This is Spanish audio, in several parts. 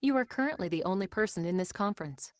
You are currently the only person in this conference.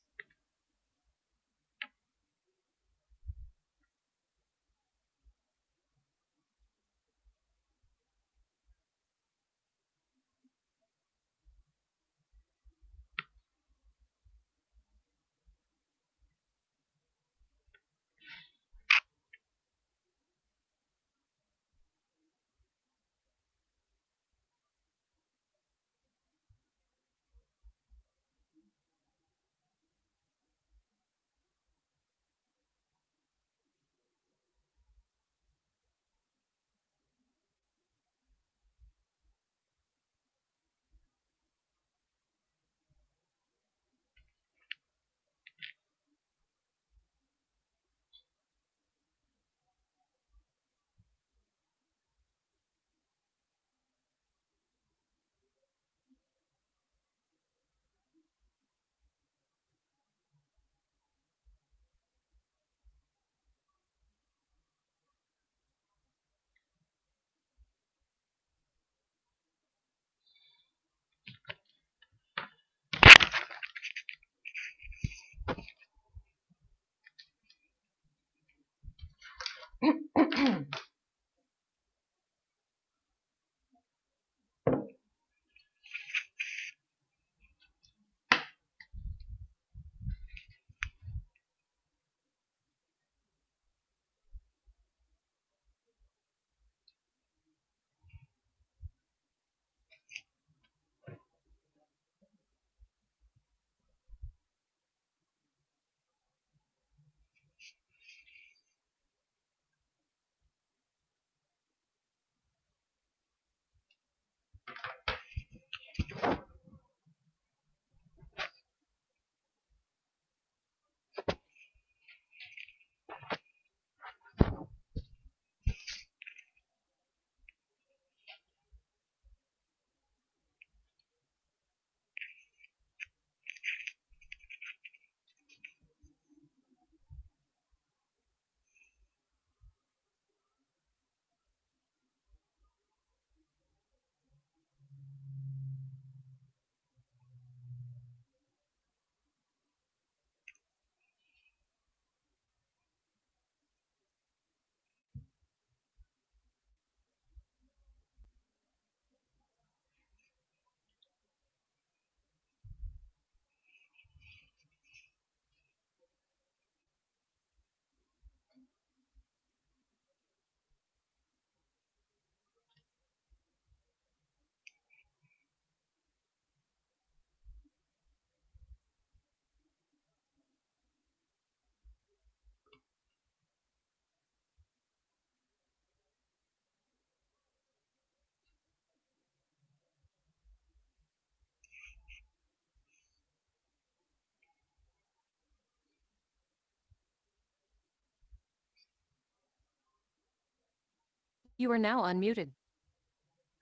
You are now unmuted.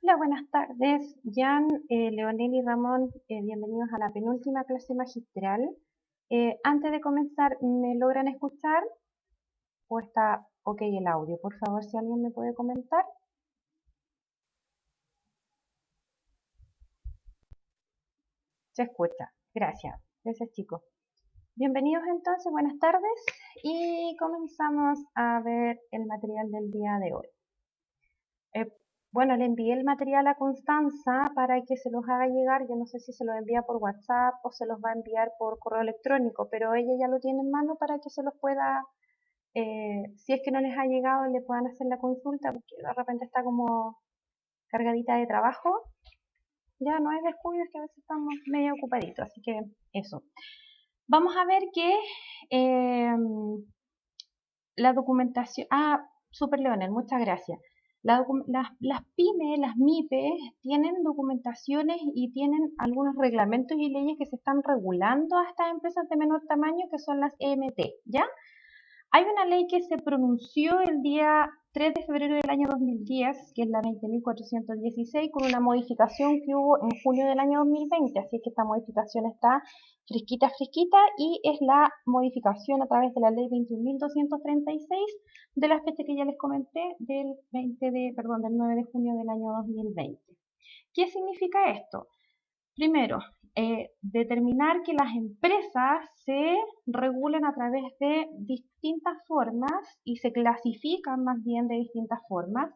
Hola, buenas tardes. Jan, Leonel y Ramón, bienvenidos a la penúltima clase magistral. Antes de comenzar, ¿me logran escuchar? ¿O está ok el audio? Por favor, si alguien me puede comentar. Se escucha. Gracias. Gracias, chicos. Bienvenidos entonces, buenas tardes. Y comenzamos a ver el material del día de hoy. Bueno, le envié el material a Constanza para que se los haga llegar. Yo no sé si se los envía por WhatsApp o se los va a enviar por correo electrónico, pero ella ya lo tiene en mano para que se los pueda, si es que no les ha llegado, le puedan hacer la consulta, porque de repente está como cargadita de trabajo. Ya no es descuido, es que a veces estamos medio ocupaditos, así que eso. Vamos a ver que la documentación... Super Leonel, muchas gracias. Las pymes, las MIPE, tienen documentaciones y tienen algunos reglamentos y leyes que se están regulando a estas empresas de menor tamaño, que son las EMT, ¿ya? Hay una ley que se pronunció el día 3 de febrero del año 2010, que es la 20.416, con una modificación que hubo en junio del año 2020, así que esta modificación está fresquita, y es la modificación a través de la ley 21.236 de la fecha que ya les comenté, del 9 de junio del año 2020. ¿Qué significa esto? Primero, determinar que las empresas se regulen a través de distintas formas y se clasifican más bien de distintas formas.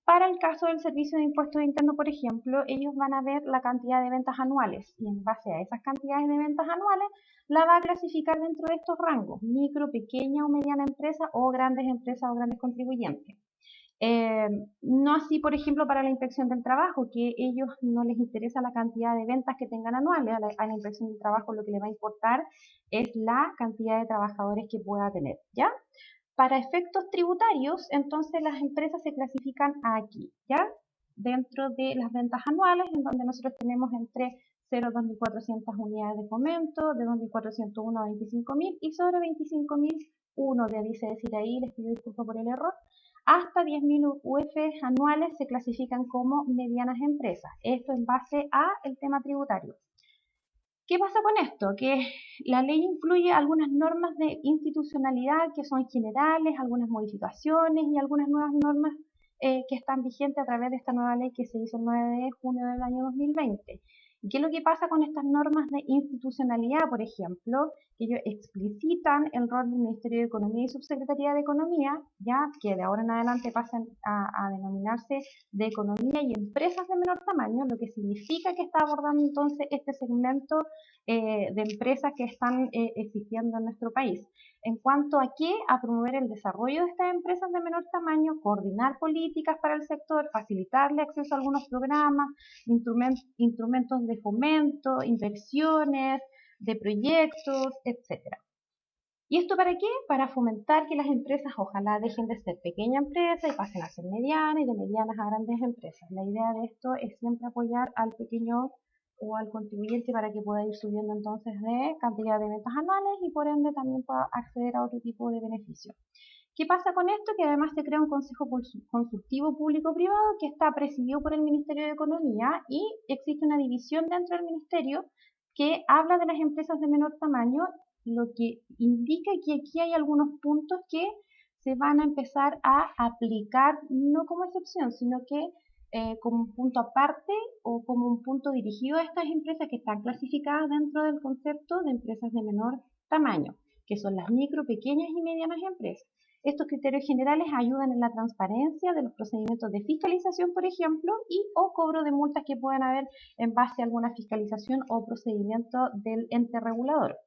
Para el caso del Servicio de Impuestos Internos, por ejemplo, ellos van a ver la cantidad de ventas anuales y en base a esas cantidades de ventas anuales la va a clasificar dentro de estos rangos: micro, pequeña o mediana empresa o grandes empresas o grandes contribuyentes. Eh, no así, por ejemplo, para la inspección del trabajo, que ellos no les interesa la cantidad de ventas que tengan anuales. A la inspección del trabajo lo que le va a importar es la cantidad de trabajadores que pueda tener, ¿ya? Para efectos tributarios, entonces las empresas se clasifican aquí, ¿ya? Dentro de las ventas anuales, en donde nosotros tenemos entre 0 a 2.400 unidades de fomento, de 2.401 a 25.000 y sobre 25.000, uno debe decir ahí, les pido disculpas por el error, hasta 10.000 UF anuales se clasifican como medianas empresas. Esto en base a el tema tributario. ¿Qué pasa con esto? Que la ley incluye algunas normas de institucionalidad que son generales, algunas modificaciones y algunas nuevas normas que están vigentes a través de esta nueva ley que se hizo el 9 de junio del año 2020. ¿Y qué es lo que pasa con estas normas de institucionalidad, por ejemplo? Que ellos explicitan el rol del Ministerio de Economía y Subsecretaría de Economía, ya que de ahora en adelante pasan a denominarse de Economía y Empresas de Menor Tamaño, lo que significa que está abordando entonces este segmento de empresas que están existiendo en nuestro país. En cuanto a qué, a promover el desarrollo de estas empresas de menor tamaño, coordinar políticas para el sector, facilitarle acceso a algunos programas, instrumentos de fomento, inversiones, de proyectos, etcétera. ¿Y esto para qué? Para fomentar que las empresas ojalá dejen de ser pequeña empresa y pasen a ser medianas y de medianas a grandes empresas. La idea de esto es siempre apoyar al pequeño o al contribuyente para que pueda ir subiendo entonces de cantidad de ventas anuales y por ende también pueda acceder a otro tipo de beneficios. ¿Qué pasa con esto? Que además se crea un consejo consultivo público-privado que está presidido por el Ministerio de Economía y existe una división dentro del ministerio que habla de las empresas de menor tamaño, lo que indica que aquí hay algunos puntos que se van a empezar a aplicar no como excepción, sino que como un punto aparte o como un punto dirigido a estas empresas que están clasificadas dentro del concepto de empresas de menor tamaño, que son las micro, pequeñas y medianas empresas. Estos criterios generales ayudan en la transparencia de los procedimientos de fiscalización, por ejemplo, y o cobro de multas que puedan haber en base a alguna fiscalización o procedimiento del ente regulador.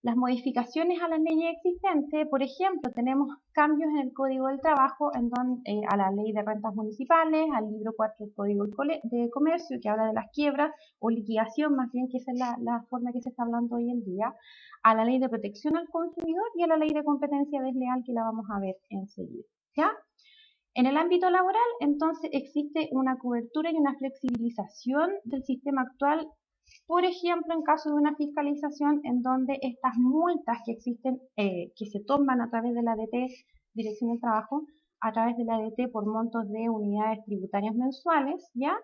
Las modificaciones a las leyes existentes, por ejemplo, tenemos cambios en el Código del Trabajo, a la Ley de Rentas Municipales, al libro 4 del Código de Comercio, que habla de las quiebras o liquidación, más bien que esa es la forma que se está hablando hoy en día, a la Ley de Protección al Consumidor y a la Ley de Competencia Desleal, que la vamos a ver enseguida, ¿ya? En el ámbito laboral, entonces, existe una cobertura y una flexibilización del sistema actual. Por ejemplo, en caso de una fiscalización en donde estas multas que existen, que se toman a través de la ADT, Dirección del Trabajo, a través de la ADT por montos de unidades tributarias mensuales, ¿ya?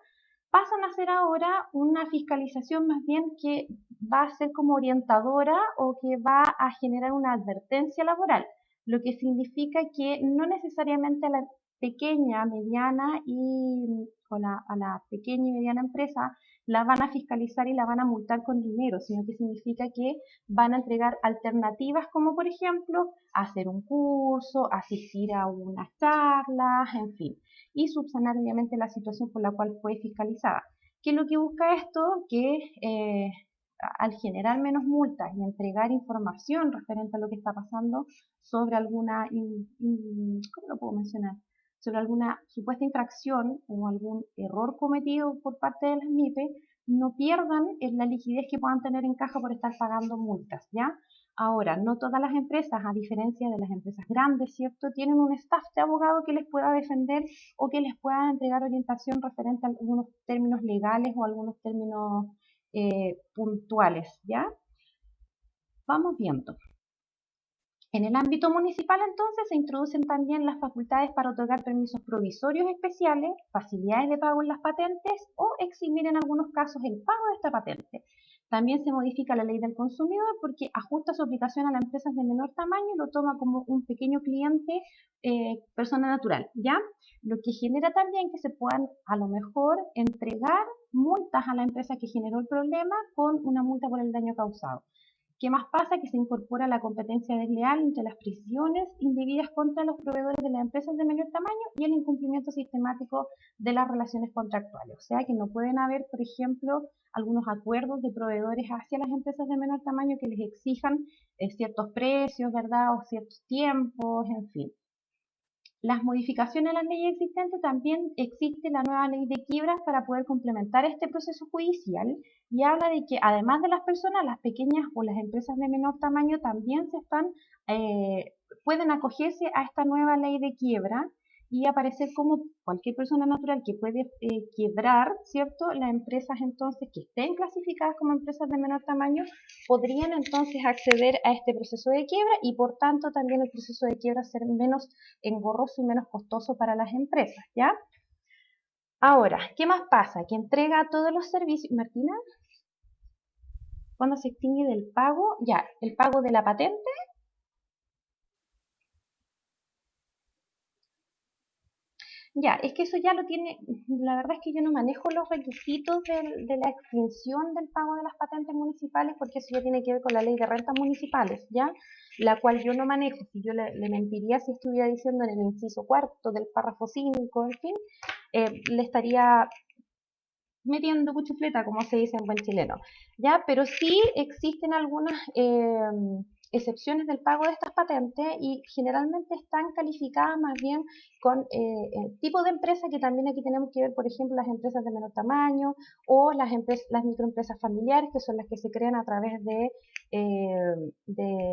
Pasan a ser ahora una fiscalización más bien que va a ser como orientadora o que va a generar una advertencia laboral, lo que significa que no necesariamente a la pequeña, mediana a la pequeña y mediana empresa la van a fiscalizar y la van a multar con dinero, sino que significa que van a entregar alternativas como por ejemplo hacer un curso, asistir a unas charlas, en fin, y subsanar obviamente la situación por la cual fue fiscalizada. ¿Qué es lo que busca esto? Que al generar menos multas y entregar información referente a lo que está pasando sobre alguna, ¿cómo lo puedo mencionar? Sobre alguna supuesta infracción o algún error cometido por parte de las MIPE, no pierdan la liquidez que puedan tener en caja por estar pagando multas, ¿ya? Ahora, no todas las empresas, a diferencia de las empresas grandes, ¿cierto?, tienen un staff de abogado que les pueda defender o que les pueda entregar orientación referente a algunos términos legales o algunos términos puntuales, ¿ya? Vamos viendo. En el ámbito municipal, entonces, se introducen también las facultades para otorgar permisos provisorios especiales, facilidades de pago en las patentes o eximir en algunos casos el pago de esta patente. También se modifica la ley del consumidor porque ajusta su aplicación a las empresas de menor tamaño y lo toma como un pequeño cliente, persona natural, ¿ya? Lo que genera también que se puedan a lo mejor entregar multas a la empresa que generó el problema con una multa por el daño causado. ¿Qué más pasa? Que se incorpora la competencia desleal entre las presiones indebidas contra los proveedores de las empresas de menor tamaño y el incumplimiento sistemático de las relaciones contractuales. O sea que no pueden haber, por ejemplo, algunos acuerdos de proveedores hacia las empresas de menor tamaño que les exijan ciertos precios, ¿verdad? O ciertos tiempos, en fin. Las modificaciones a las leyes existentes, también existe la nueva ley de quiebras para poder complementar este proceso judicial y habla de que además de las personas, las pequeñas o las empresas de menor tamaño también pueden acogerse a esta nueva ley de quiebra y aparecer como cualquier persona natural que puede quiebrar, ¿cierto? Las empresas entonces que estén clasificadas como empresas de menor tamaño podrían entonces acceder a este proceso de quiebra y por tanto también el proceso de quiebra ser menos engorroso y menos costoso para las empresas, ¿ya? Ahora, ¿qué más pasa? Que entrega todos los servicios. Martina, ¿cuándo se extingue del pago? Ya, el pago de la patente. Ya, es que eso ya lo tiene, la verdad es que yo no manejo los requisitos de la extinción del pago de las patentes municipales porque eso ya tiene que ver con la ley de rentas municipales, ¿ya? La cual yo no manejo, si yo le mentiría si estuviera diciendo en el inciso cuarto del párrafo 5, en fin, le estaría metiendo cuchufleta, como se dice en buen chileno, ¿ya? Pero sí existen algunas excepciones del pago de estas patentes y generalmente están calificadas más bien con el tipo de empresa que también aquí tenemos que ver, por ejemplo, las empresas de menor tamaño o las microempresas familiares, que son las que se crean a través de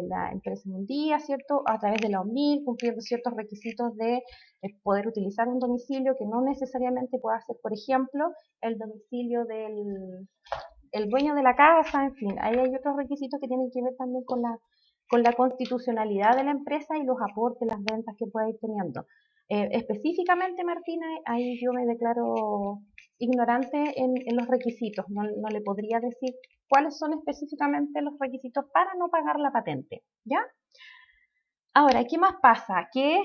la empresa en un día, ¿cierto? A través de la OMIL, cumpliendo ciertos requisitos de poder utilizar un domicilio que no necesariamente pueda ser, por ejemplo, el domicilio del el dueño de la casa, en fin, ahí hay otros requisitos que tienen que ver también con la constitucionalidad de la empresa y los aportes, las ventas que pueda ir teniendo. Específicamente, Martina, ahí yo me declaro ignorante en los requisitos, no le podría decir cuáles son específicamente los requisitos para no pagar la patente, ¿ya? Ahora, ¿qué más pasa? Que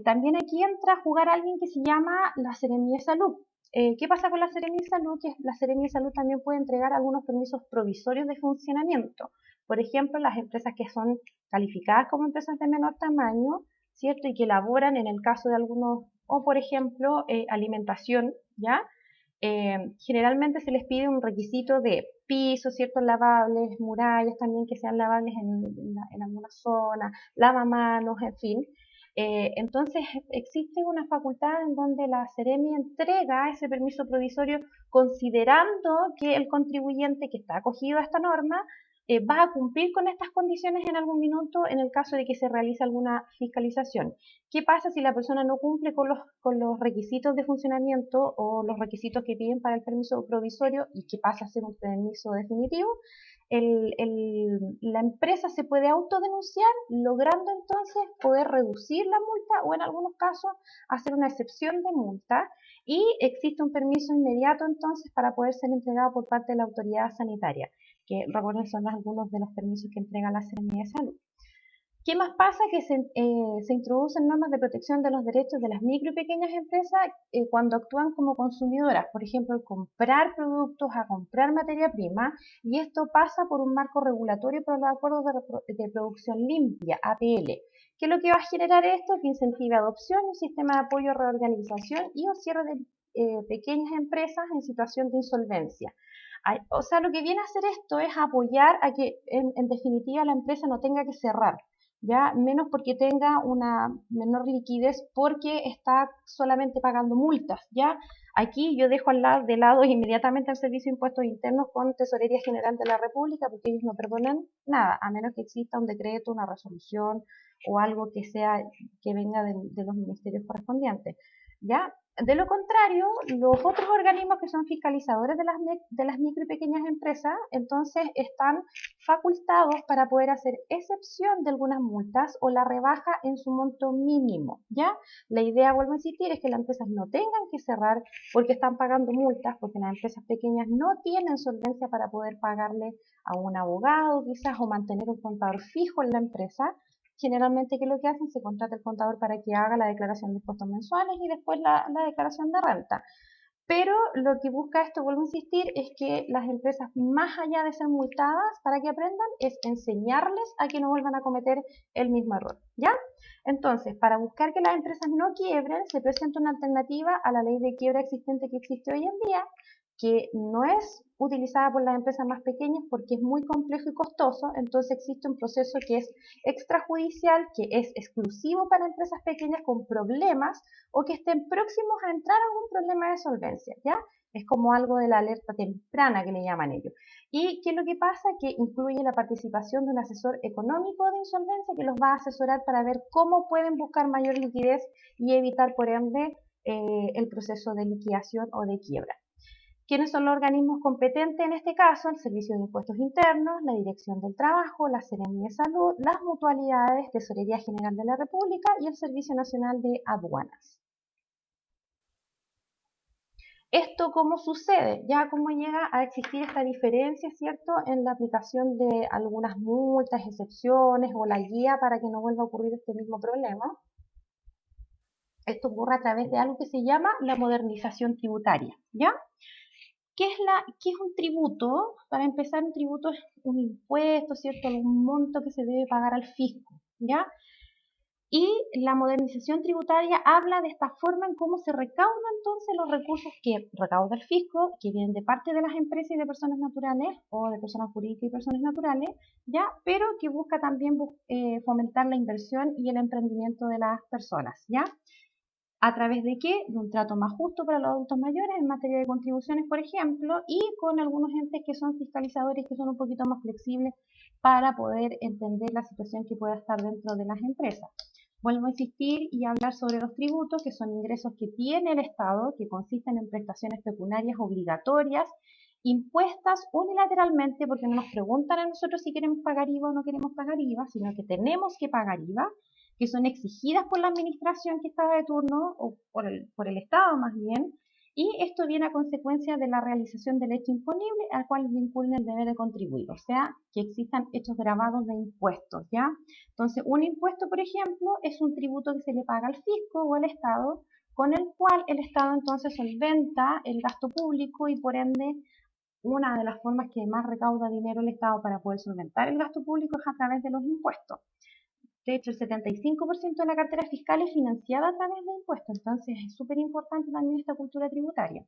también aquí entra a jugar alguien que se llama la Seremía de Salud. ¿Qué pasa con la Seremía de Salud? Que la Seremía de Salud también puede entregar algunos permisos provisorios de funcionamiento. Por ejemplo, las empresas que son calificadas como empresas de menor tamaño, ¿cierto? Y que elaboran en el caso de algunos, o por ejemplo, alimentación, ¿ya? Generalmente se les pide un requisito de pisos, ciertos lavables, murallas también que sean lavables en alguna zona, lavamanos, en fin. Entonces existe una facultad en donde la Seremi entrega ese permiso provisorio considerando que el contribuyente que está acogido a esta norma va a cumplir con estas condiciones en algún minuto en el caso de que se realice alguna fiscalización. ¿Qué pasa si la persona no cumple con los requisitos de funcionamiento o los requisitos que piden para el permiso provisorio y que pasa a ser un permiso definitivo? La empresa se puede autodenunciar, logrando entonces poder reducir la multa o en algunos casos hacer una excepción de multa y existe un permiso inmediato entonces para poder ser entregado por parte de la autoridad sanitaria, que recuerden son algunos de los permisos que entrega la Seremía de Salud. ¿Qué más pasa? Que se introducen normas de protección de los derechos de las micro y pequeñas empresas cuando actúan como consumidoras, por ejemplo, el comprar productos, a comprar materia prima, y esto pasa por un marco regulatorio por los acuerdos de producción limpia, APL. ¿Qué es lo que va a generar esto? Que incentive adopción, un sistema de apoyo a reorganización y un cierre de pequeñas empresas en situación de insolvencia. O sea, lo que viene a hacer esto es apoyar a que en definitiva la empresa no tenga que cerrar, ya menos porque tenga una menor liquidez porque está solamente pagando multas, ya aquí yo dejo de lado inmediatamente el Servicio de Impuestos Internos con Tesorería General de la República porque ellos no perdonan nada, a menos que exista un decreto, una resolución o algo que venga de los ministerios correspondientes, ya De lo contrario, los otros organismos que son fiscalizadores de las micro y pequeñas empresas, entonces están facultados para poder hacer excepción de algunas multas o la rebaja en su monto mínimo, ¿ya? La idea, vuelvo a insistir, es que las empresas no tengan que cerrar porque están pagando multas, porque las empresas pequeñas no tienen solvencia para poder pagarle a un abogado quizás o mantener un contador fijo en la empresa. Generalmente, ¿qué es lo que hacen? Se contrata el contador para que haga la declaración de impuestos mensuales y después la declaración de renta. Pero lo que busca esto, vuelvo a insistir, es que las empresas, más allá de ser multadas para que aprendan, es enseñarles a que no vuelvan a cometer el mismo error, ¿ya? Entonces, para buscar que las empresas no quiebren, se presenta una alternativa a la ley de quiebra existente que existe hoy en día, que no es utilizada por las empresas más pequeñas porque es muy complejo y costoso, entonces existe un proceso que es extrajudicial, que es exclusivo para empresas pequeñas con problemas o que estén próximos a entrar a algún problema de solvencia, ¿ya? Es como algo de la alerta temprana que le llaman ellos. ¿Y qué es lo que pasa? Que incluye la participación de un asesor económico de insolvencia que los va a asesorar para ver cómo pueden buscar mayor liquidez y evitar, por ende, el proceso de liquidación o de quiebra. ¿Quiénes son los organismos competentes en este caso? El Servicio de Impuestos Internos, la Dirección del Trabajo, la Seremía de Salud, las Mutualidades, Tesorería General de la República y el Servicio Nacional de Aduanas. ¿Esto cómo sucede? Ya cómo llega a existir esta diferencia, ¿cierto?, en la aplicación de algunas multas, excepciones o la guía para que no vuelva a ocurrir este mismo problema. Esto ocurre a través de algo que se llama la modernización tributaria, ¿ya? ¿Qué es un tributo? Para empezar, un tributo es un impuesto, ¿cierto? Un monto que se debe pagar al fisco, ¿ya? Y la modernización tributaria habla de esta forma en cómo se recaudan entonces los recursos que recauda el fisco, que vienen de parte de las empresas y de personas naturales, o de personas jurídicas y personas naturales, ¿ya? Pero que busca también fomentar la inversión y el emprendimiento de las personas, ¿ya? ¿A través de qué? De un trato más justo para los adultos mayores en materia de contribuciones, por ejemplo, y con algunos entes que son fiscalizadores que son un poquito más flexibles para poder entender la situación que pueda estar dentro de las empresas. Vuelvo a insistir y hablar sobre los tributos, que son ingresos que tiene el Estado, que consisten en prestaciones pecuniarias obligatorias, impuestas unilateralmente, porque no nos preguntan a nosotros si queremos pagar IVA o no queremos pagar IVA, sino que tenemos que pagar IVA, que son exigidas por la administración que está de turno, o por el Estado más bien, y esto viene a consecuencia de la realización del hecho imponible al cual vinculan el deber de contribuir, o sea, que existan hechos gravados de impuestos, ¿ya? Entonces, un impuesto, por ejemplo, es un tributo que se le paga al fisco o al Estado, con el cual el Estado entonces solventa el gasto público y por ende una de las formas que más recauda dinero el Estado para poder solventar el gasto público es a través de los impuestos. De hecho, el 75% de la cartera fiscal es financiada a través de impuestos, entonces es súper importante también esta cultura tributaria.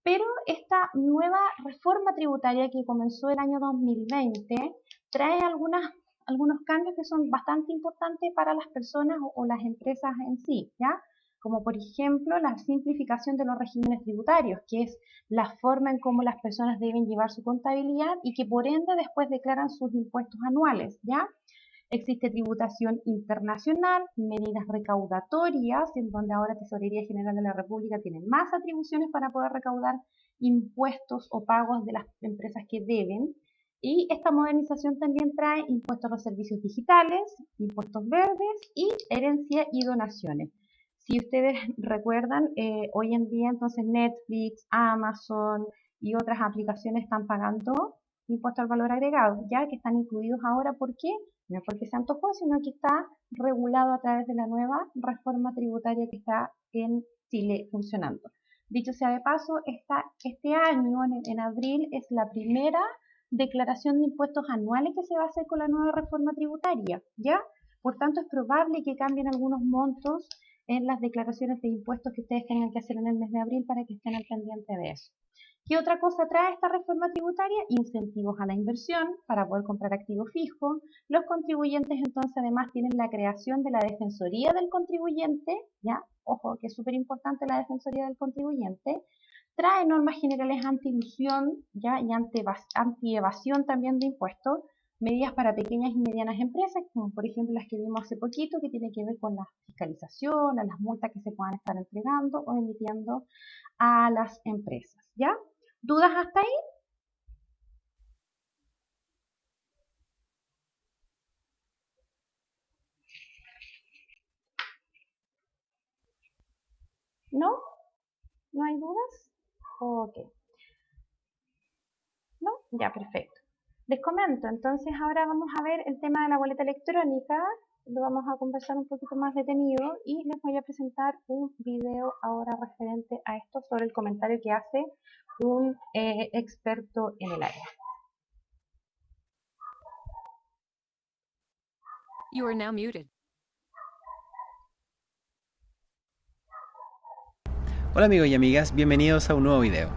Pero esta nueva reforma tributaria que comenzó el año 2020 trae algunos cambios que son bastante importantes para las personas o las empresas en sí, ¿ya? Como por ejemplo la simplificación de los regímenes tributarios, que es la forma en cómo las personas deben llevar su contabilidad y que por ende después declaran sus impuestos anuales, ¿ya? Existe tributación internacional, medidas recaudatorias, en donde ahora Tesorería General de la República tiene más atribuciones para poder recaudar impuestos o pagos de las empresas que deben. Y esta modernización también trae impuestos a los servicios digitales, impuestos verdes y herencia y donaciones. Si ustedes recuerdan, hoy en día entonces Netflix, Amazon y otras aplicaciones están pagando impuesto al valor agregado, ya que están incluidos ahora. ¿Por qué? No es porque se antojó, sino que está regulado a través de la nueva reforma tributaria que está en Chile funcionando. Dicho sea de paso, este año, en abril, es la primera declaración de impuestos anuales que se va a hacer con la nueva reforma tributaria, ¿ya? Por tanto, es probable que cambien algunos montos en las declaraciones de impuestos que ustedes tengan que hacer en el mes de abril para que estén al pendiente de eso. ¿Qué otra cosa trae esta reforma tributaria? Incentivos a la inversión para poder comprar activos fijos. Los contribuyentes entonces además tienen la creación de la Defensoría del Contribuyente, ¿ya? Ojo, que es súper importante la Defensoría del Contribuyente. Trae normas generales anti-ilusión, ¿ya? Y anti-evasión también de impuestos, medidas para pequeñas y medianas empresas, como por ejemplo las que vimos hace poquito, que tiene que ver con la fiscalización, a las multas que se puedan estar entregando o emitiendo a las empresas, ¿ya? ¿Dudas hasta ahí? ¿No? ¿No hay dudas? Ok. ¿No? Ya, perfecto. Les comento, entonces ahora vamos a ver el tema de la boleta electrónica, lo vamos a conversar un poquito más detenido y les voy a presentar un video ahora referente a esto sobre el comentario que hace un experto en el área. You are now muted. Hola amigos y amigas, bienvenidos a un nuevo video.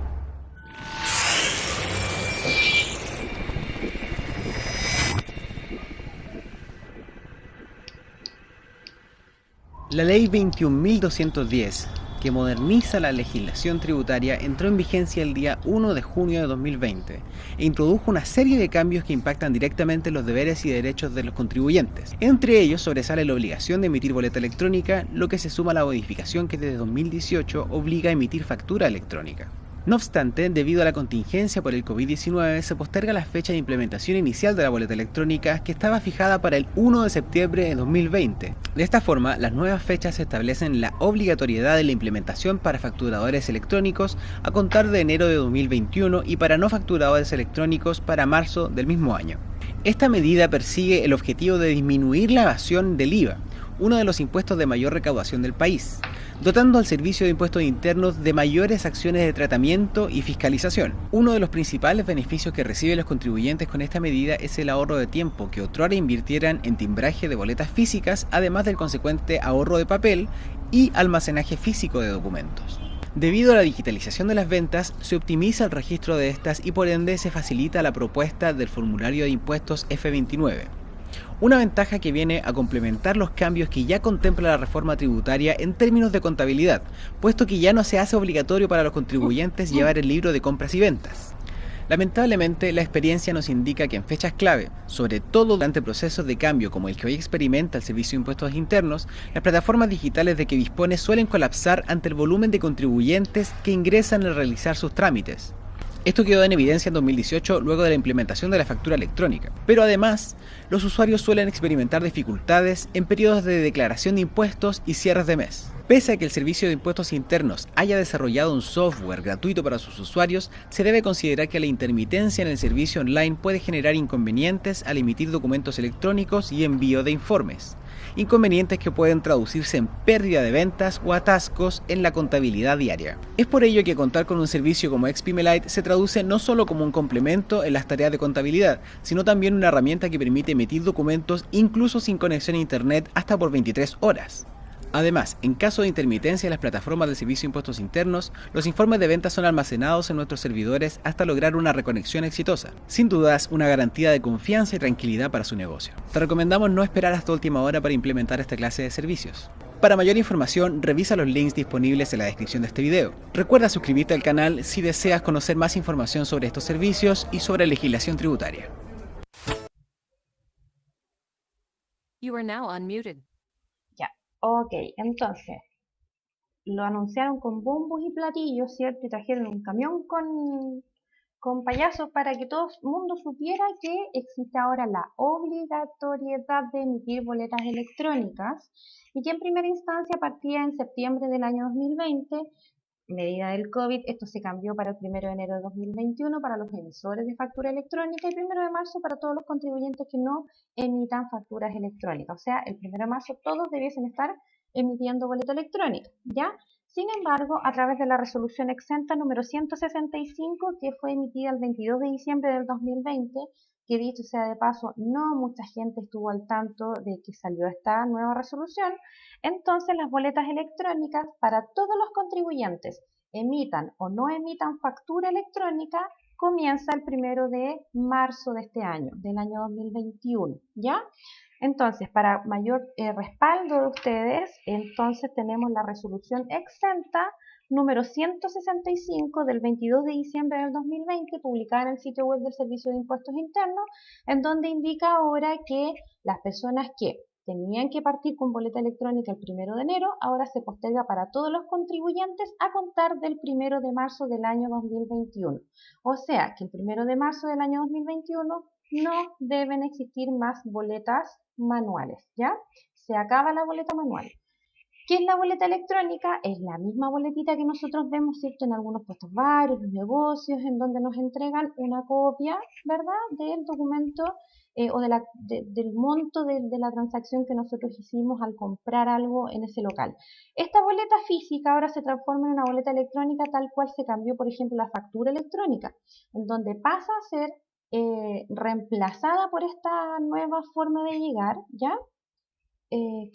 La ley 21.210, que moderniza la legislación tributaria, entró en vigencia el día 1 de junio de 2020 e introdujo una serie de cambios que impactan directamente los deberes y derechos de los contribuyentes. Entre ellos sobresale la obligación de emitir boleta electrónica, lo que se suma a la modificación que desde 2018 obliga a emitir factura electrónica. No obstante, debido a la contingencia por el COVID-19, se posterga la fecha de implementación inicial de la boleta electrónica, que estaba fijada para el 1 de septiembre de 2020. De esta forma, las nuevas fechas establecen la obligatoriedad de la implementación para facturadores electrónicos a contar de enero de 2021 y para no facturadores electrónicos para marzo del mismo año. Esta medida persigue el objetivo de disminuir la evasión del IVA, uno de los impuestos de mayor recaudación del país, dotando al Servicio de Impuestos Internos de mayores acciones de tratamiento y fiscalización. Uno de los principales beneficios que reciben los contribuyentes con esta medida es el ahorro de tiempo que otrora invirtieran en timbraje de boletas físicas, además del consecuente ahorro de papel y almacenaje físico de documentos. Debido a la digitalización de las ventas, se optimiza el registro de estas y por ende se facilita la propuesta del formulario de impuestos F29. Una ventaja que viene a complementar los cambios que ya contempla la reforma tributaria en términos de contabilidad, puesto que ya no se hace obligatorio para los contribuyentes llevar el libro de compras y ventas. Lamentablemente, la experiencia nos indica que en fechas clave, sobre todo durante procesos de cambio como el que hoy experimenta el Servicio de Impuestos Internos, las plataformas digitales de que dispone suelen colapsar ante el volumen de contribuyentes que ingresan al realizar sus trámites. Esto quedó en evidencia en 2018 luego de la implementación de la factura electrónica. Pero además, los usuarios suelen experimentar dificultades en periodos de declaración de impuestos y cierres de mes. Pese a que el Servicio de Impuestos Internos haya desarrollado un software gratuito para sus usuarios, se debe considerar que la intermitencia en el servicio online puede generar inconvenientes al emitir documentos electrónicos y envío de informes. Inconvenientes que pueden traducirse en pérdida de ventas o atascos en la contabilidad diaria. Es por ello que contar con un servicio como XPMLite se traduce no solo como un complemento en las tareas de contabilidad, sino también una herramienta que permite emitir documentos incluso sin conexión a internet hasta por 23 horas. Además, en caso de intermitencia en las plataformas del Servicio de Impuestos Internos, los informes de ventas son almacenados en nuestros servidores hasta lograr una reconexión exitosa. Sin dudas, una garantía de confianza y tranquilidad para su negocio. Te recomendamos no esperar hasta última hora para implementar esta clase de servicios. Para mayor información, revisa los links disponibles en la descripción de este video. Recuerda suscribirte al canal si deseas conocer más información sobre estos servicios y sobre legislación tributaria. You are now unmuted. Ya, ok, entonces lo anunciaron con bombos y platillos, ¿cierto? Y trajeron un camión con payasos para que todo el mundo supiera que existe ahora la obligatoriedad de emitir boletas electrónicas y que en primera instancia partía en septiembre del año 2020, medida del COVID. Esto se cambió para el 1 de enero de 2021 para los emisores de factura electrónica y 1 de marzo para todos los contribuyentes que no emitan facturas electrónicas. O sea, el 1 de marzo todos debiesen estar emitiendo boleta electrónica, ¿ya? Sin embargo, a través de la resolución exenta número 165, que fue emitida el 22 de diciembre del 2020, que dicho sea de paso, no mucha gente estuvo al tanto de que salió esta nueva resolución, entonces las boletas electrónicas para todos los contribuyentes, emitan o no emitan factura electrónica, comienza el 1 de marzo de este año, del año 2021, ¿ya? Entonces, para mayor respaldo de ustedes, entonces tenemos la resolución exenta número 165 del 22 de diciembre del 2020, publicada en el sitio web del Servicio de Impuestos Internos, en donde indica ahora que las personas que tenían que partir con boleta electrónica el 1 de enero, ahora se posterga para todos los contribuyentes a contar del 1 de marzo del año 2021. O sea que el 1 de marzo del año 2021 no deben existir más boletas manuales, ¿ya? Se acaba la boleta manual. ¿Qué es la boleta electrónica? Es la misma boletita que nosotros vemos, ¿cierto?, en algunos puestos varios, los negocios, en donde nos entregan una copia, ¿verdad?, del documento o del monto de la transacción que nosotros hicimos al comprar algo en ese local. Esta boleta física ahora se transforma en una boleta electrónica tal cual se cambió, por ejemplo, la factura electrónica, en donde pasa a ser reemplazada por esta nueva forma de llegar, ¿ya?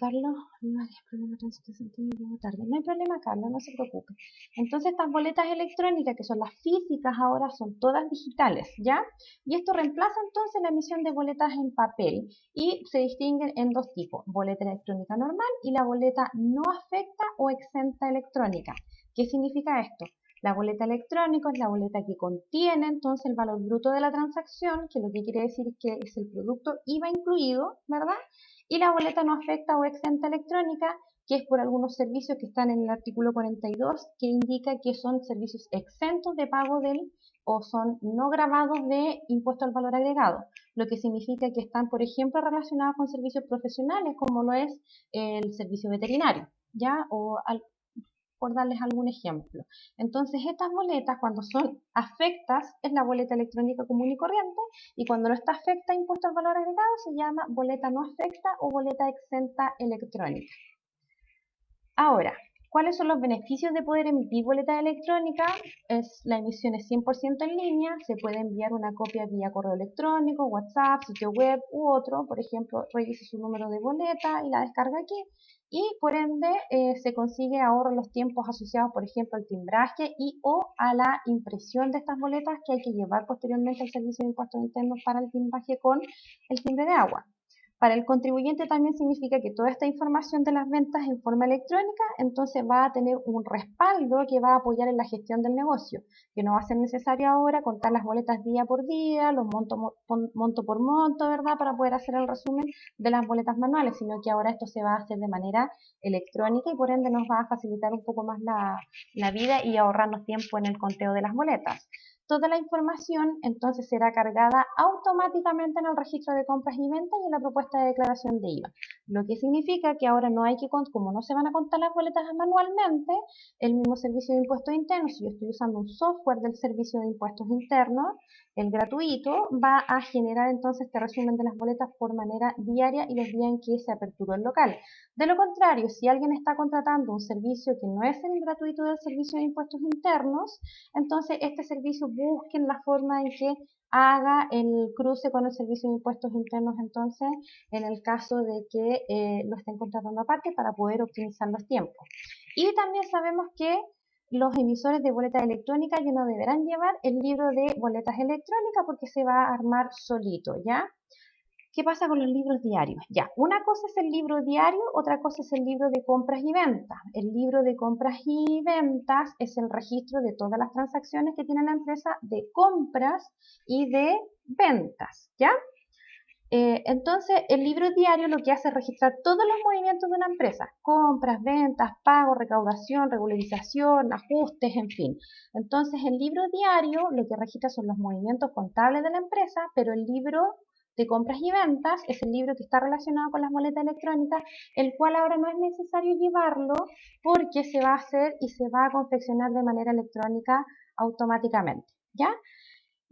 Carlos, no hay problema, tránsito sentido, llego tarde. No hay problema, Carlos, no se preocupe. Entonces, estas boletas electrónicas, que son las físicas, ahora son todas digitales, ¿ya? Y esto reemplaza entonces la emisión de boletas en papel y se distinguen en dos tipos: boleta electrónica normal y la boleta no afecta o exenta electrónica. ¿Qué significa esto? La boleta electrónica es la boleta que contiene entonces el valor bruto de la transacción, que lo que quiere decir es que es el producto IVA incluido, ¿verdad? Y la boleta no afecta o exenta electrónica, que es por algunos servicios que están en el artículo 42, que indica que son servicios exentos de pago o son no gravados de impuesto al valor agregado, lo que significa que están, por ejemplo, relacionados con servicios profesionales, como lo es el servicio veterinario, ¿ya? Por darles algún ejemplo. Entonces, estas boletas, cuando son afectas, es la boleta electrónica común y corriente, y cuando no está afecta a impuesto al valor agregado, se llama boleta no afecta o boleta exenta electrónica. Ahora, ¿cuáles son los beneficios de poder emitir boleta electrónica? La emisión es 100% en línea, se puede enviar una copia vía correo electrónico, WhatsApp, sitio web u otro. Por ejemplo, revise su número de boleta y la descarga aquí. Y por ende se consigue ahorro en los tiempos asociados, por ejemplo, al timbraje y o a la impresión de estas boletas que hay que llevar posteriormente al Servicio de Impuestos Internos para el timbraje con el timbre de agua. Para el contribuyente también significa que toda esta información de las ventas en forma electrónica entonces va a tener un respaldo que va a apoyar en la gestión del negocio, que no va a ser necesario ahora contar las boletas día por día, los monto por monto, ¿verdad?, para poder hacer el resumen de las boletas manuales, sino que ahora esto se va a hacer de manera electrónica y por ende nos va a facilitar un poco más la vida y ahorrarnos tiempo en el conteo de las boletas. Toda la información entonces será cargada automáticamente en el registro de compras y ventas y en la propuesta de declaración de IVA, lo que significa que ahora no hay que, como no se van a contar las boletas manualmente, el mismo Servicio de Impuestos Internos, si yo estoy usando un software del Servicio de Impuestos Internos, el gratuito, va a generar entonces este resumen de las boletas por manera diaria y los días en que se aperturó el local. De lo contrario, si alguien está contratando un servicio que no es el gratuito del Servicio de Impuestos Internos, entonces este servicio busquen la forma en que haga el cruce con el Servicio de Impuestos Internos, entonces, en el caso de que lo estén contratando aparte para poder optimizar los tiempos. Y también sabemos que los emisores de boletas electrónicas ya no deberán llevar el libro de boletas electrónicas porque se va a armar solito, ¿ya? ¿Qué pasa con los libros diarios? Ya, una cosa es el libro diario, otra cosa es el libro de compras y ventas. El libro de compras y ventas es el registro de todas las transacciones que tiene la empresa de compras y de ventas, ¿ya? Entonces, el libro diario lo que hace es registrar todos los movimientos de una empresa: compras, ventas, pagos, recaudación, regularización, ajustes, en fin. Entonces, el libro diario lo que registra son los movimientos contables de la empresa, pero el libro de compras y ventas es el libro que está relacionado con las boletas electrónicas, el cual ahora no es necesario llevarlo porque se va a hacer y se va a confeccionar de manera electrónica automáticamente, ¿ya?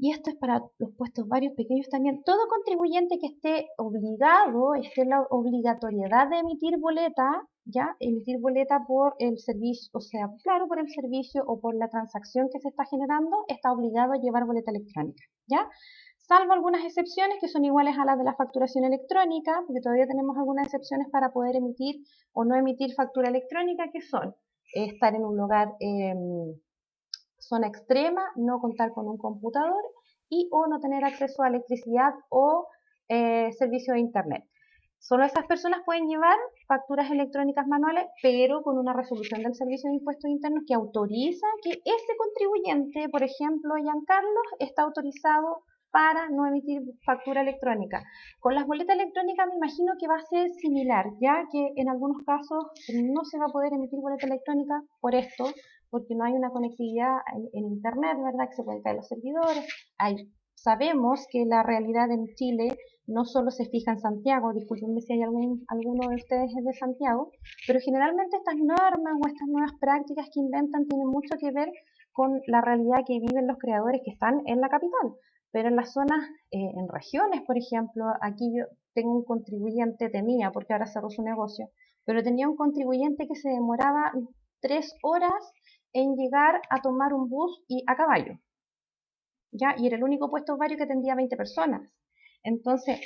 Y esto es para los puestos varios pequeños también. Todo contribuyente que esté en la obligatoriedad de emitir boleta, ¿ya? Emitir boleta por el servicio, o sea, claro, por el servicio o por la transacción que se está generando, está obligado a llevar boleta electrónica, ¿ya? Salvo algunas excepciones que son iguales a las de la facturación electrónica, porque todavía tenemos algunas excepciones para poder emitir o no emitir factura electrónica, que son estar en un lugar zona extrema, no contar con un computador y o no tener acceso a electricidad o servicio de internet. Solo esas personas pueden llevar facturas electrónicas manuales, pero con una resolución del Servicio de Impuestos Internos que autoriza que ese contribuyente, por ejemplo, Giancarlo, está autorizado para no emitir factura electrónica. Con las boletas electrónicas me imagino que va a ser similar, ya que en algunos casos no se va a poder emitir boleta electrónica por esto, porque no hay una conectividad en Internet, ¿verdad? Que se pueden caer los servidores. Sabemos que la realidad en Chile no solo se fija en Santiago, discúlpenme si hay alguno de ustedes es de Santiago, pero generalmente estas normas o estas nuevas prácticas que inventan tienen mucho que ver con la realidad que viven los creadores que están en la capital. Pero en las zonas, en regiones, por ejemplo, aquí yo tengo un contribuyente, tenía, porque ahora cerró su negocio, pero tenía un contribuyente que se demoraba 3 horas en llegar a tomar un bus y a caballo, ¿ya? Y era el único puesto vario que atendía 20 personas. Entonces,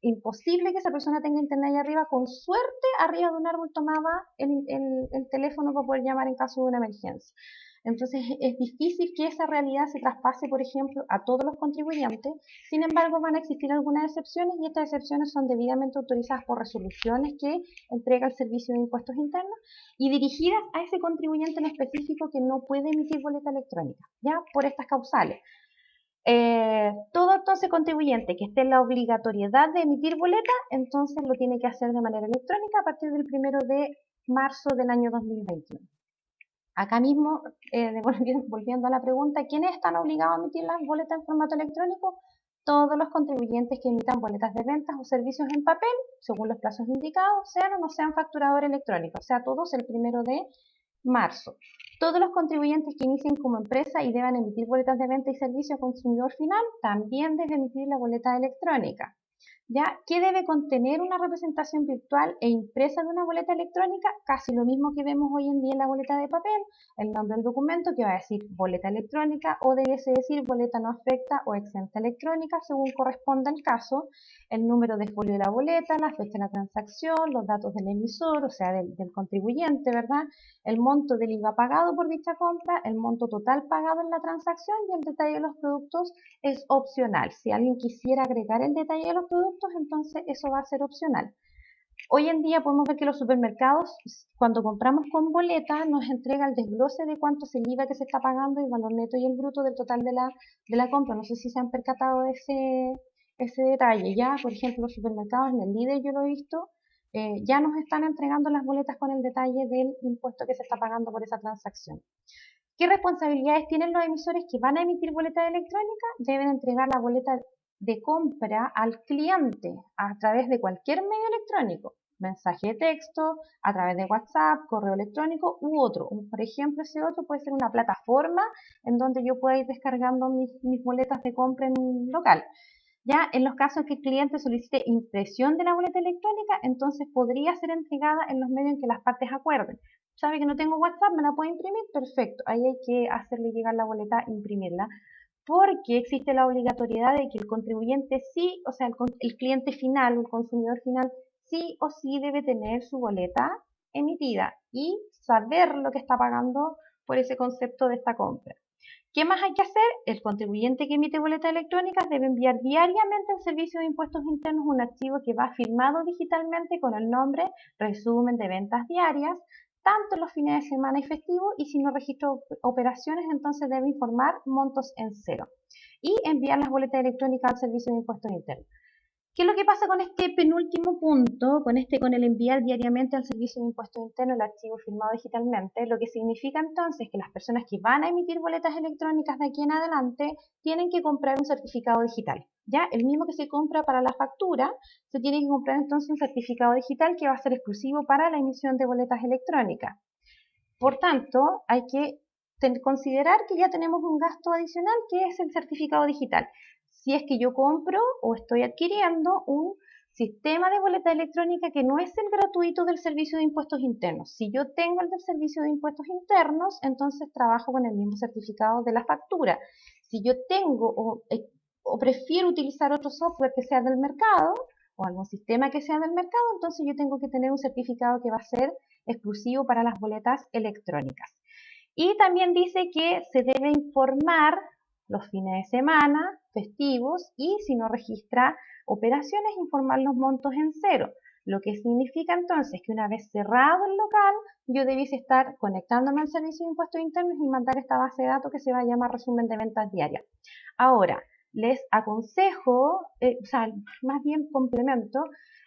imposible que esa persona tenga internet ahí arriba. Con suerte, arriba de un árbol tomaba el teléfono para poder llamar en caso de una emergencia. Entonces, es difícil que esa realidad se traspase, por ejemplo, a todos los contribuyentes. Sin embargo, van a existir algunas excepciones y estas excepciones son debidamente autorizadas por resoluciones que entrega el Servicio de Impuestos Internos y dirigidas a ese contribuyente en específico que no puede emitir boleta electrónica, ¿ya? Por estas causales. Todo entonces contribuyente que esté en la obligatoriedad de emitir boleta, entonces lo tiene que hacer de manera electrónica a partir del 1 de marzo del año 2021. Acá mismo, volviendo a la pregunta, ¿quiénes están obligados a emitir las boletas en formato electrónico? Todos los contribuyentes que emitan boletas de ventas o servicios en papel, según los plazos indicados, sean o no sean facturador electrónico, o sea, todos el 1 de marzo. Todos los contribuyentes que inicien como empresa y deban emitir boletas de venta y servicio a consumidor final también deben emitir la boleta electrónica. ¿Ya? ¿Qué debe contener una representación virtual e impresa de una boleta electrónica? Casi lo mismo que vemos hoy en día en la boleta de papel, el nombre del documento que va a decir boleta electrónica o debiese decir boleta no afecta o exenta electrónica según corresponda el caso, el número de folio de la boleta, la fecha de la transacción, los datos del emisor, o sea, del contribuyente, ¿verdad? El monto del IVA pagado por dicha compra, el monto total pagado en la transacción y el detalle de los productos es opcional. Si alguien quisiera agregar el detalle de los productos, entonces eso va a ser opcional. Hoy en día podemos ver que los supermercados, cuando compramos con boleta, nos entrega el desglose de cuánto es el IVA que se está pagando, el valor neto y el bruto del total de la compra. No sé si se han percatado de ese detalle. Ya, por ejemplo, los supermercados, en el Líder yo lo he visto, ya nos están entregando las boletas con el detalle del impuesto que se está pagando por esa transacción. ¿Qué responsabilidades tienen los emisores que van a emitir boletas electrónicas? Deben entregar la boleta de compra al cliente a través de cualquier medio electrónico, mensaje de texto, a través de WhatsApp, correo electrónico u otro. Por ejemplo, ese otro puede ser una plataforma en donde yo pueda ir descargando mis boletas de compra en un local. Ya en los casos que el cliente solicite impresión de la boleta electrónica, entonces podría ser entregada en los medios en que las partes acuerden. ¿Sabe que no tengo WhatsApp? ¿Me la puedo imprimir? Perfecto. Ahí hay que hacerle llegar la boleta, imprimirla, porque existe la obligatoriedad de que el contribuyente sí, o sea, el cliente final, el consumidor final, sí o sí debe tener su boleta emitida y saber lo que está pagando por ese concepto de esta compra. ¿Qué más hay que hacer? El contribuyente que emite boletas electrónicas debe enviar diariamente al Servicio de Impuestos Internos un archivo que va firmado digitalmente con el nombre resumen de ventas diarias, tanto en los fines de semana y festivos, y si no registra operaciones, entonces debe informar montos en cero y enviar las boletas electrónicas al Servicio de Impuestos Internos. ¿Qué es lo que pasa con este penúltimo punto, con el enviar diariamente al Servicio de Impuestos Internos el archivo firmado digitalmente? Lo que significa entonces que las personas que van a emitir boletas electrónicas de aquí en adelante tienen que comprar un certificado digital. Ya, el mismo que se compra para la factura, se tiene que comprar entonces un certificado digital que va a ser exclusivo para la emisión de boletas electrónicas. Por tanto, hay que considerar que ya tenemos un gasto adicional que es el certificado digital. Si es que yo compro o estoy adquiriendo un sistema de boleta electrónica que no es el gratuito del Servicio de Impuestos Internos. Si yo tengo el del Servicio de Impuestos Internos, entonces trabajo con el mismo certificado de la factura. Si yo tengo o prefiero utilizar otro software que sea del mercado o algún sistema que sea del mercado, entonces yo tengo que tener un certificado que va a ser exclusivo para las boletas electrónicas. Y también dice que se debe informar los fines de semana, festivos, y si no registra operaciones, informar los montos en cero. Lo que significa entonces que una vez cerrado el local, yo debiese estar conectándome al servicio de impuestos internos y mandar esta base de datos que se va a llamar resumen de ventas diarias. Ahora, les aconsejo, más bien complemento,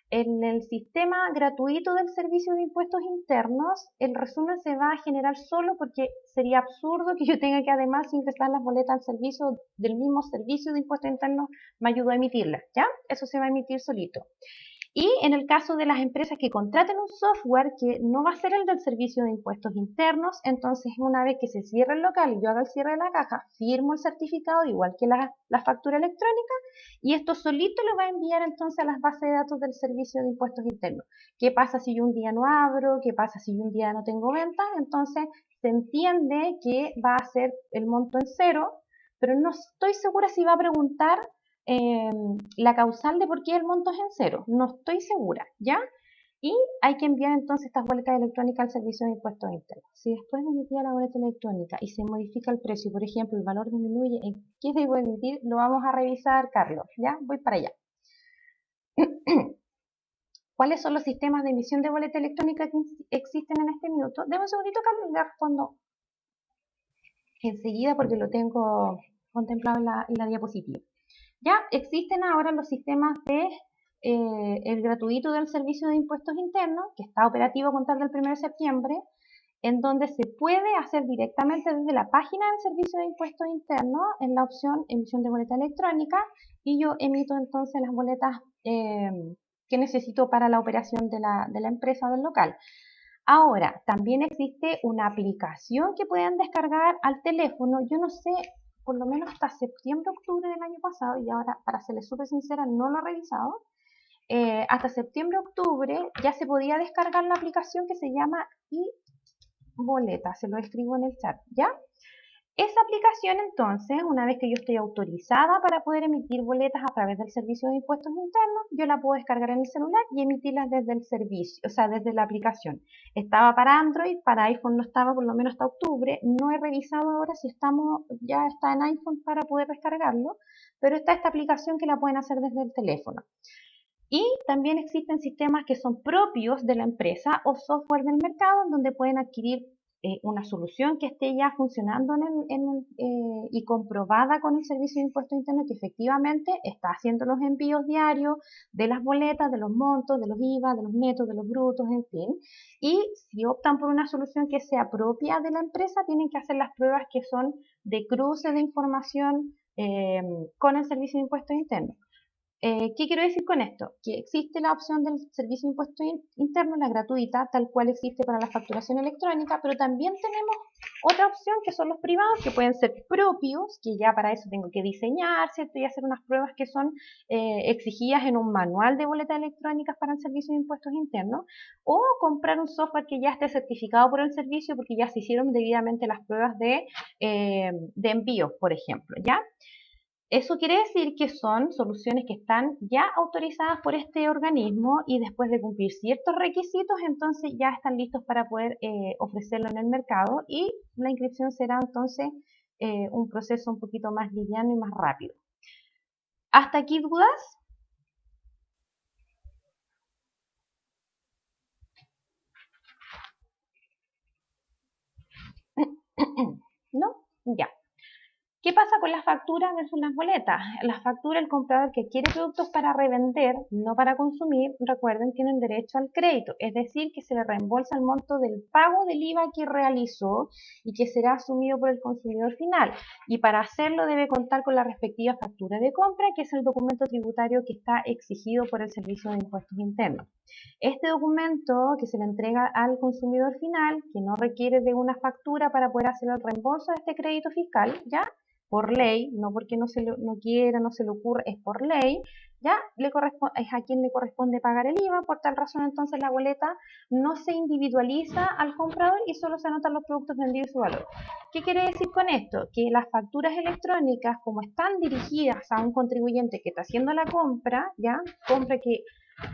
en el sistema gratuito del servicio de impuestos internos, el resumen se va a generar solo porque sería absurdo que yo tenga que además ingresar las boletas al servicio del mismo servicio de impuestos internos, me ayuda a emitirlas, ¿ya? Eso se va a emitir solito. Y en el caso de las empresas que contraten un software que no va a ser el del servicio de impuestos internos, entonces una vez que se cierre el local y yo haga el cierre de la caja, firmo el certificado igual que la factura electrónica y esto solito lo va a enviar entonces a las bases de datos del servicio de impuestos internos. ¿Qué pasa si yo un día no abro? ¿Qué pasa si yo un día no tengo ventas? Entonces se entiende que va a ser el monto en cero, pero no estoy segura si va a preguntar la causal de por qué el monto es en cero. No estoy segura, ¿ya? Y hay que enviar entonces estas boletas electrónicas al servicio de impuestos internos. Si después de emitir la boleta electrónica y se modifica el precio, por ejemplo, el valor disminuye, ¿en qué debo emitir? Lo vamos a revisar, Carlos, ¿ya? Voy para allá. ¿Cuáles son los sistemas de emisión de boleta electrónica que existen en este minuto? Deme un segundito, Carlos, y le respondo enseguida porque lo tengo contemplado en la diapositiva. Ya existen ahora los sistemas de el gratuito del servicio de impuestos internos, que está operativo a contar del 1 de septiembre, en donde se puede hacer directamente desde la página del servicio de impuestos internos en la opción emisión de boleta electrónica y yo emito entonces las boletas que necesito para la operación de la empresa o del local. Ahora, también existe una aplicación que pueden descargar al teléfono. Yo no sé, por lo menos hasta septiembre, octubre del año pasado, y ahora, para serles súper sincera, no lo he revisado. Hasta septiembre, octubre, ya se podía descargar la aplicación que se llama iBoleta. Se lo escribo en el chat, ¿ya? Esa aplicación, entonces, una vez que yo estoy autorizada para poder emitir boletas a través del servicio de impuestos internos, yo la puedo descargar en el celular y emitirlas desde el servicio, o sea, desde la aplicación. Estaba para Android, para iPhone no estaba por lo menos hasta octubre. No he revisado ahora si ya está en iPhone para poder descargarlo, pero está esta aplicación que la pueden hacer desde el teléfono. Y también existen sistemas que son propios de la empresa o software del mercado donde pueden adquirir una solución que esté ya funcionando y comprobada con el servicio de impuestos internos que efectivamente está haciendo los envíos diarios de las boletas, de los montos, de los IVA, de los netos, de los brutos, en fin. Y si optan por una solución que sea propia de la empresa, tienen que hacer las pruebas que son de cruce de información con el servicio de impuestos internos. ¿Qué quiero decir con esto? Que existe la opción del servicio de impuestos internos, la gratuita, tal cual existe para la facturación electrónica, pero también tenemos otra opción que son los privados, que pueden ser propios, que ya para eso tengo que diseñar, ¿cierto? Y hacer unas pruebas que son exigidas en un manual de boletas electrónicas para el servicio de impuestos internos, o comprar un software que ya esté certificado por el servicio porque ya se hicieron debidamente las pruebas de envío, por ejemplo, ¿ya? Eso quiere decir que son soluciones que están ya autorizadas por este organismo y después de cumplir ciertos requisitos, entonces ya están listos para poder ofrecerlo en el mercado y la inscripción será entonces un proceso un poquito más liviano y más rápido. ¿Hasta aquí dudas? ¿No? Ya. ¿Qué pasa con las facturas versus las boletas? Las facturas, el comprador que quiere productos para revender, no para consumir, recuerden, tienen derecho al crédito, es decir, que se le reembolsa el monto del pago del IVA que realizó y que será asumido por el consumidor final. Y para hacerlo debe contar con la respectiva factura de compra, que es el documento tributario que está exigido por el Servicio de Impuestos Internos. Este documento que se le entrega al consumidor final, que no requiere de una factura para poder hacer el reembolso de este crédito fiscal, ¿ya? Por ley, no porque no quiera, no se le ocurre, es por ley, ya es a quien le corresponde pagar el IVA. Por tal razón, entonces la boleta no se individualiza al comprador y solo se anotan los productos vendidos y su valor. ¿Qué quiere decir con esto? Que las facturas electrónicas, como están dirigidas a un contribuyente que está haciendo la compra, ya compra que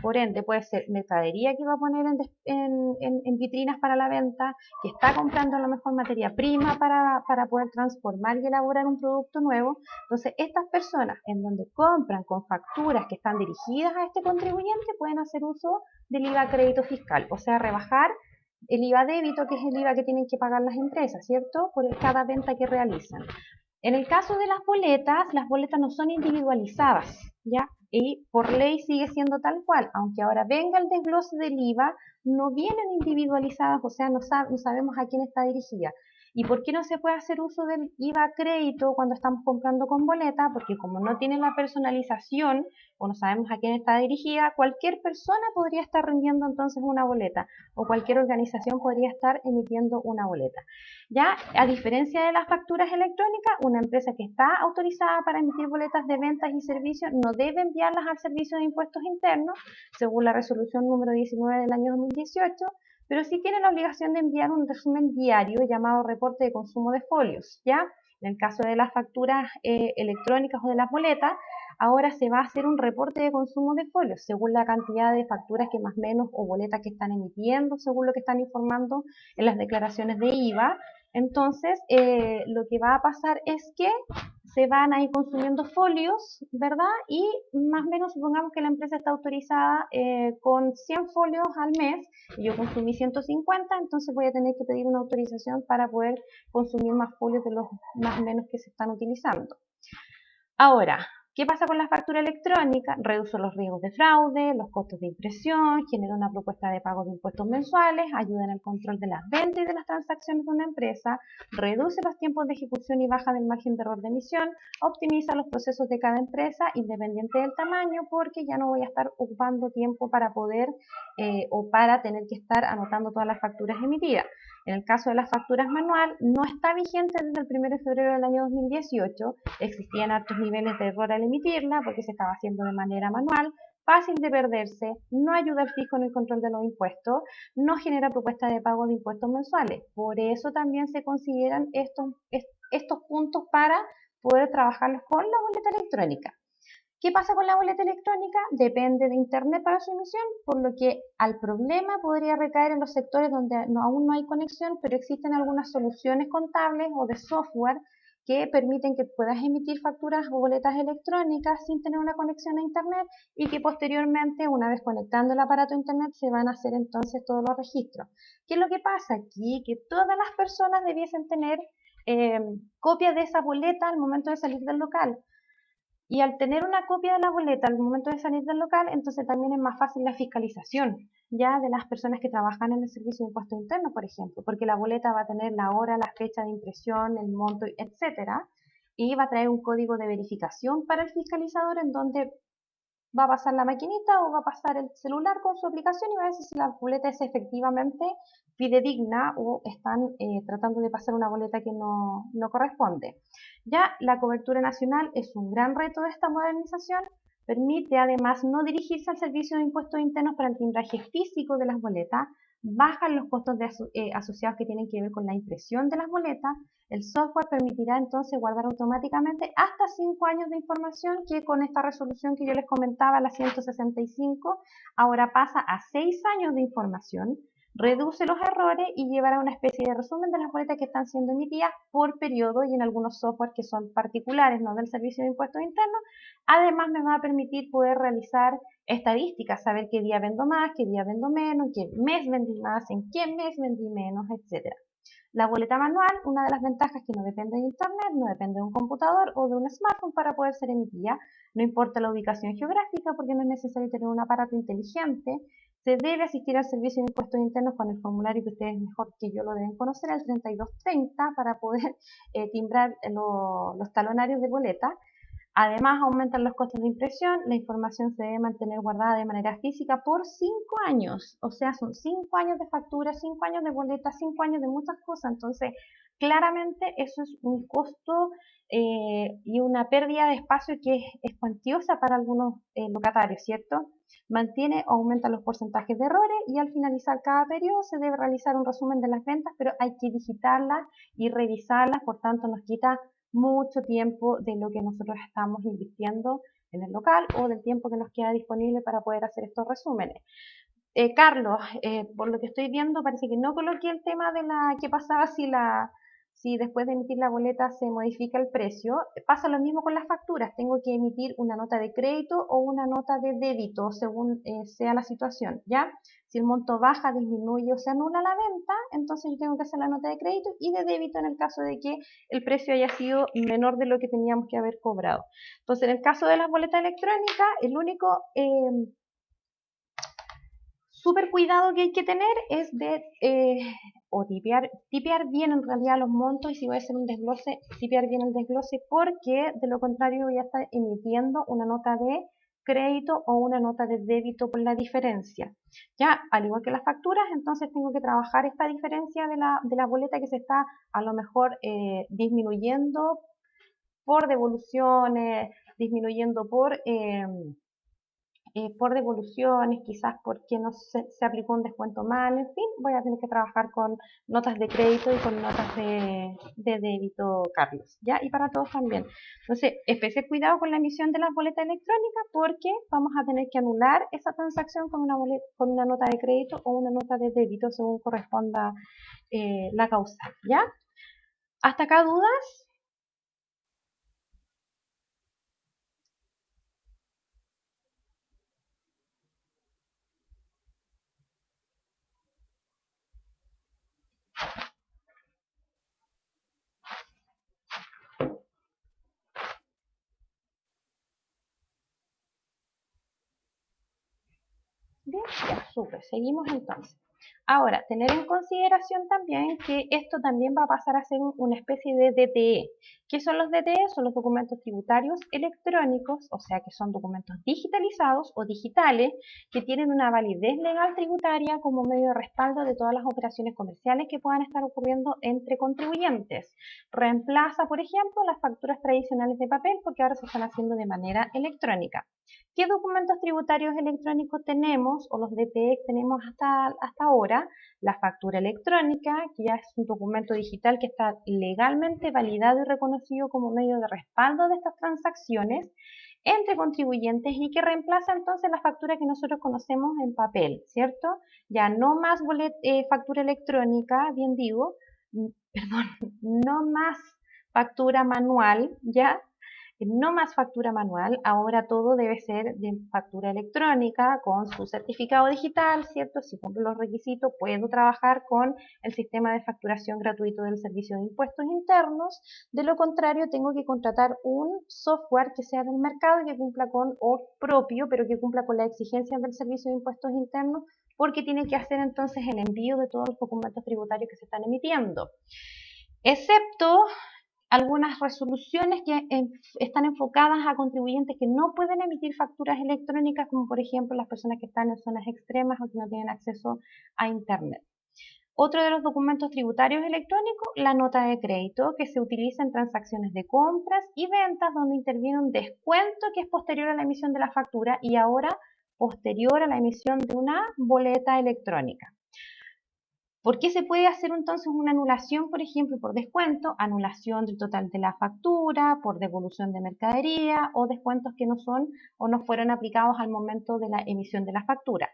Por ende, puede ser mercadería que va a poner en vitrinas para la venta, que está comprando a lo mejor materia prima para poder transformar y elaborar un producto nuevo. Entonces, estas personas en donde compran con facturas que están dirigidas a este contribuyente pueden hacer uso del IVA crédito fiscal, o sea, rebajar el IVA débito, que es el IVA que tienen que pagar las empresas, ¿cierto? Por cada venta que realizan. En el caso de las boletas no son individualizadas, ¿ya? Y por ley sigue siendo tal cual, aunque ahora venga el desglose del IVA, no vienen individualizadas, o sea, no sabemos a quién está dirigida. ¿Y por qué no se puede hacer uso del IVA crédito cuando estamos comprando con boleta? Porque como no tiene la personalización o no sabemos a quién está dirigida, cualquier persona podría estar rindiendo entonces una boleta o cualquier organización podría estar emitiendo una boleta. Ya, a diferencia de las facturas electrónicas, una empresa que está autorizada para emitir boletas de ventas y servicios no debe enviarlas al Servicio de Impuestos Internos, según la resolución número 19 del año 2018, pero sí tiene la obligación de enviar un resumen diario llamado reporte de consumo de folios, ¿ya? En el caso de las facturas electrónicas o de las boletas, ahora se va a hacer un reporte de consumo de folios, según la cantidad de facturas que más o menos o boletas que están emitiendo, según lo que están informando en las declaraciones de IVA. Entonces, lo que va a pasar es que se van a ir consumiendo folios, ¿verdad? Y más o menos supongamos que la empresa está autorizada con 100 folios al mes y yo consumí 150, entonces voy a tener que pedir una autorización para poder consumir más folios de los más o menos que se están utilizando. Ahora, ¿qué pasa con la factura electrónica? Reduce los riesgos de fraude, los costos de impresión, genera una propuesta de pago de impuestos mensuales, ayuda en el control de las ventas y de las transacciones de una empresa, reduce los tiempos de ejecución y baja del margen de error de emisión, optimiza los procesos de cada empresa independiente del tamaño, porque ya no voy a estar ocupando tiempo para poder o para tener que estar anotando todas las facturas emitidas. En el caso de las facturas manual, no está vigente desde el 1 de febrero del año 2018, existían altos niveles de error al emitirla porque se estaba haciendo de manera manual, fácil de perderse, no ayuda al fisco en el control de los impuestos, no genera propuesta de pago de impuestos mensuales. Por eso también se consideran estos puntos para poder trabajarlos con la boleta electrónica. ¿Qué pasa con la boleta electrónica? Depende de Internet para su emisión, por lo que al problema podría recaer en los sectores donde aún no hay conexión, pero existen algunas soluciones contables o de software que permiten que puedas emitir facturas o boletas electrónicas sin tener una conexión a Internet y que posteriormente, una vez conectando el aparato a Internet, se van a hacer entonces todos los registros. ¿Qué es lo que pasa aquí? Que todas las personas debiesen tener copia de esa boleta al momento de salir del local. Y al tener una copia de la boleta al momento de salir del local, entonces también es más fácil la fiscalización ya de las personas que trabajan en el servicio de impuestos internos, por ejemplo, porque la boleta va a tener la hora, la fecha de impresión, el monto, etcétera, y va a traer un código de verificación para el fiscalizador en donde va a pasar la maquinita o va a pasar el celular con su aplicación y va a ver si la boleta es efectivamente fidedigna o están tratando de pasar una boleta que no corresponde. Ya la cobertura nacional es un gran reto de esta modernización, permite además no dirigirse al servicio de impuestos internos para el timbraje físico de las boletas, bajan los costos asociados que tienen que ver con la impresión de las boletas. El software permitirá entonces guardar automáticamente hasta 5 años de información, que con esta resolución que yo les comentaba, la 165, ahora pasa a 6 años de información, reduce los errores y llevará una especie de resumen de las boletas que están siendo emitidas por periodo y en algunos software que son particulares, no del Servicio de Impuestos Internos. Además me va a permitir poder realizar estadísticas, saber qué día vendo más, qué día vendo menos, qué mes vendí más, en qué mes vendí menos, etc. La boleta manual, una de las ventajas que no depende de internet, no depende de un computador o de un smartphone para poder ser emitida, no importa la ubicación geográfica porque no es necesario tener un aparato inteligente, se debe asistir al Servicio de Impuestos Internos con el formulario que ustedes mejor que yo lo deben conocer, el 3230, para poder timbrar los talonarios de boleta. Además, aumentan los costos de impresión, la información se debe mantener guardada de manera física por 5 años, o sea, son 5 años de factura, 5 años de boleta, 5 años de muchas cosas, entonces claramente eso es un costo y una pérdida de espacio que es cuantiosa para algunos locatarios, ¿cierto? Mantiene o aumenta los porcentajes de errores y al finalizar cada periodo se debe realizar un resumen de las ventas, pero hay que digitarlas y revisarlas, por tanto nos quita mucho tiempo de lo que nosotros estamos invirtiendo en el local o del tiempo que nos queda disponible para poder hacer estos resúmenes. Carlos, por lo que estoy viendo parece que no coloqué el tema de qué pasaba si después de emitir la boleta se modifica el precio. Pasa lo mismo con las facturas, tengo que emitir una nota de crédito o una nota de débito según sea la situación, ¿ya? Si el monto baja, disminuye o se anula la venta, entonces yo tengo que hacer la nota de crédito y de débito en el caso de que el precio haya sido menor de lo que teníamos que haber cobrado. Entonces, en el caso de las boletas electrónicas, el único súper cuidado que hay que tener es de tipear bien en realidad los montos, y si voy a hacer un desglose, tipear bien el desglose, porque de lo contrario voy a estar emitiendo una nota de crédito o una nota de débito por la diferencia. Ya, al igual que las facturas, entonces tengo que trabajar esta diferencia de la boleta que se está a lo mejor disminuyendo por devoluciones, disminuyendo por devoluciones, quizás porque no se aplicó un descuento mal, en fin, voy a tener que trabajar con notas de crédito y con notas de débito, Carlos, ¿ya? Y para todos también. Entonces, especial cuidado con la emisión de las boletas electrónicas, porque vamos a tener que anular esa transacción con una nota de crédito o una nota de débito según corresponda la causal, ¿ya? ¿Hasta acá dudas? Bien, ya, súper. Seguimos entonces. Ahora, tener en consideración también que esto también va a pasar a ser una especie de DTE. ¿Qué son los DTE? Son los documentos tributarios electrónicos, o sea que son documentos digitalizados o digitales que tienen una validez legal tributaria como medio de respaldo de todas las operaciones comerciales que puedan estar ocurriendo entre contribuyentes. Reemplaza, por ejemplo, las facturas tradicionales de papel porque ahora se están haciendo de manera electrónica. ¿Qué documentos tributarios electrónicos tenemos, o los DTE que tenemos hasta ahora? La factura electrónica, que ya es un documento digital que está legalmente validado y reconocido como medio de respaldo de estas transacciones entre contribuyentes y que reemplaza entonces la factura que nosotros conocemos en papel, ¿cierto? Ya no más factura electrónica, bien digo, perdón, no más factura manual, ¿ya? No más factura manual, ahora todo debe ser de factura electrónica con su certificado digital, ¿cierto? Si cumplo los requisitos, puedo trabajar con el sistema de facturación gratuito del Servicio de Impuestos Internos. De lo contrario, tengo que contratar un software que sea del mercado y que cumpla o propio, pero que cumpla con las exigencias del Servicio de Impuestos Internos, porque tiene que hacer entonces el envío de todos los documentos tributarios que se están emitiendo. Excepto algunas resoluciones que están enfocadas a contribuyentes que no pueden emitir facturas electrónicas, como por ejemplo las personas que están en zonas extremas o que no tienen acceso a Internet. Otro de los documentos tributarios electrónicos, la nota de crédito, que se utiliza en transacciones de compras y ventas donde interviene un descuento que es posterior a la emisión de la factura y ahora posterior a la emisión de una boleta electrónica. ¿Por qué se puede hacer entonces una anulación, por ejemplo, por descuento? Anulación del total de la factura, por devolución de mercadería o descuentos que no son o no fueron aplicados al momento de la emisión de la factura.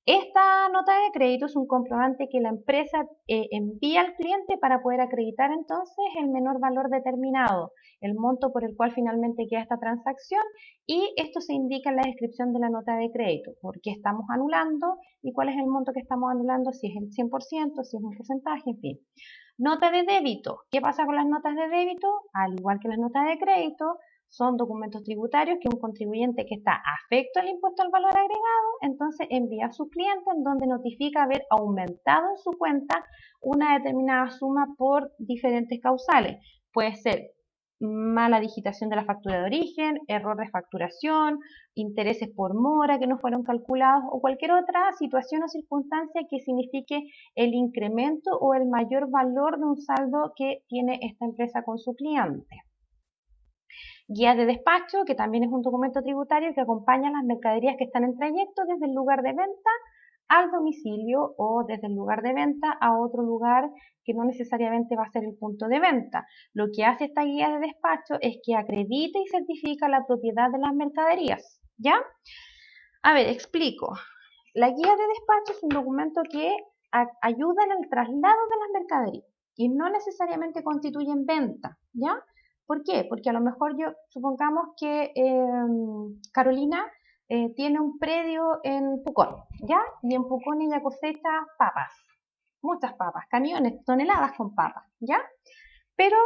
Esta nota de crédito es un comprobante que la empresa envía al cliente para poder acreditar entonces el menor valor determinado, el monto por el cual finalmente queda esta transacción, y esto se indica en la descripción de la nota de crédito, por qué estamos anulando y cuál es el monto que estamos anulando, si es el 100%, si es un porcentaje, en fin. Nota de débito. ¿Qué pasa con las notas de débito? Al igual que las notas de crédito, son documentos tributarios que un contribuyente que está afecto al impuesto al valor agregado, entonces envía a su cliente en donde notifica haber aumentado en su cuenta una determinada suma por diferentes causales. Puede ser mala digitación de la factura de origen, error de facturación, intereses por mora que no fueron calculados o cualquier otra situación o circunstancia que signifique el incremento o el mayor valor de un saldo que tiene esta empresa con su cliente. Guía de despacho, que también es un documento tributario que acompaña las mercaderías que están en trayecto desde el lugar de venta al domicilio o desde el lugar de venta a otro lugar que no necesariamente va a ser el punto de venta. Lo que hace esta guía de despacho es que acredita y certifica la propiedad de las mercaderías, ¿ya? A ver, explico. La guía de despacho es un documento que ayuda en el traslado de las mercaderías y no necesariamente constituyen venta, ¿ya? ¿Por qué? Porque a lo mejor supongamos que Carolina tiene un predio en Pucón, ¿ya? Y en Pucón ella cosecha papas, muchas papas, camiones, toneladas con papas, ¿ya? Pero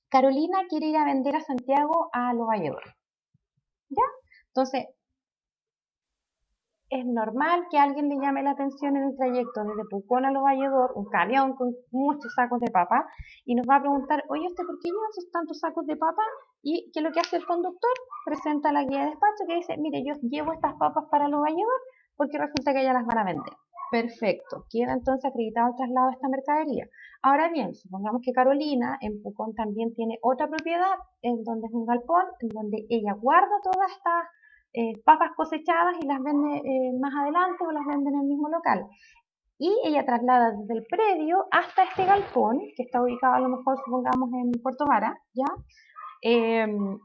Carolina quiere ir a vender a Santiago a Los Valledores, ¿ya? Entonces, es normal que a alguien le llame la atención en el trayecto desde Pucón a Los Valledor, un camión con muchos sacos de papa, y nos va a preguntar, oye, ¿usted por qué lleva esos tantos sacos de papa? ¿Y qué es lo que hace el conductor? Presenta la guía de despacho que dice, mire, yo llevo estas papas para Los Valledor porque resulta que ellas las van a vender. Perfecto, queda entonces acreditado el traslado de esta mercadería. Ahora bien, supongamos que Carolina en Pucón también tiene otra propiedad, en donde es un galpón, en donde ella guarda todas estas papas cosechadas y las vende más adelante o las vende en el mismo local. Y ella traslada desde el predio hasta este galpón, que está ubicado a lo mejor, supongamos, en Puerto Vara, ¿ya?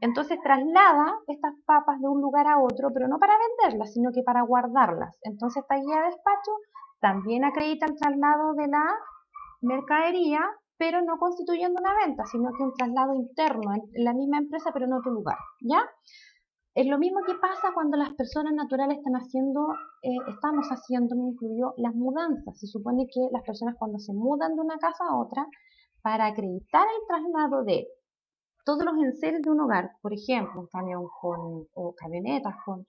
Entonces traslada estas papas de un lugar a otro, pero no para venderlas, sino que para guardarlas. Entonces esta guía de despacho también acredita el traslado de la mercadería, pero no constituyendo una venta, sino que un traslado interno en la misma empresa, pero en otro lugar, ¿ya? Es lo mismo que pasa cuando las personas naturales estamos haciendo, me incluyo, las mudanzas. Se supone que las personas cuando se mudan de una casa a otra, para acreditar el traslado de todos los enseres de un hogar, por ejemplo, un camión o camionetas con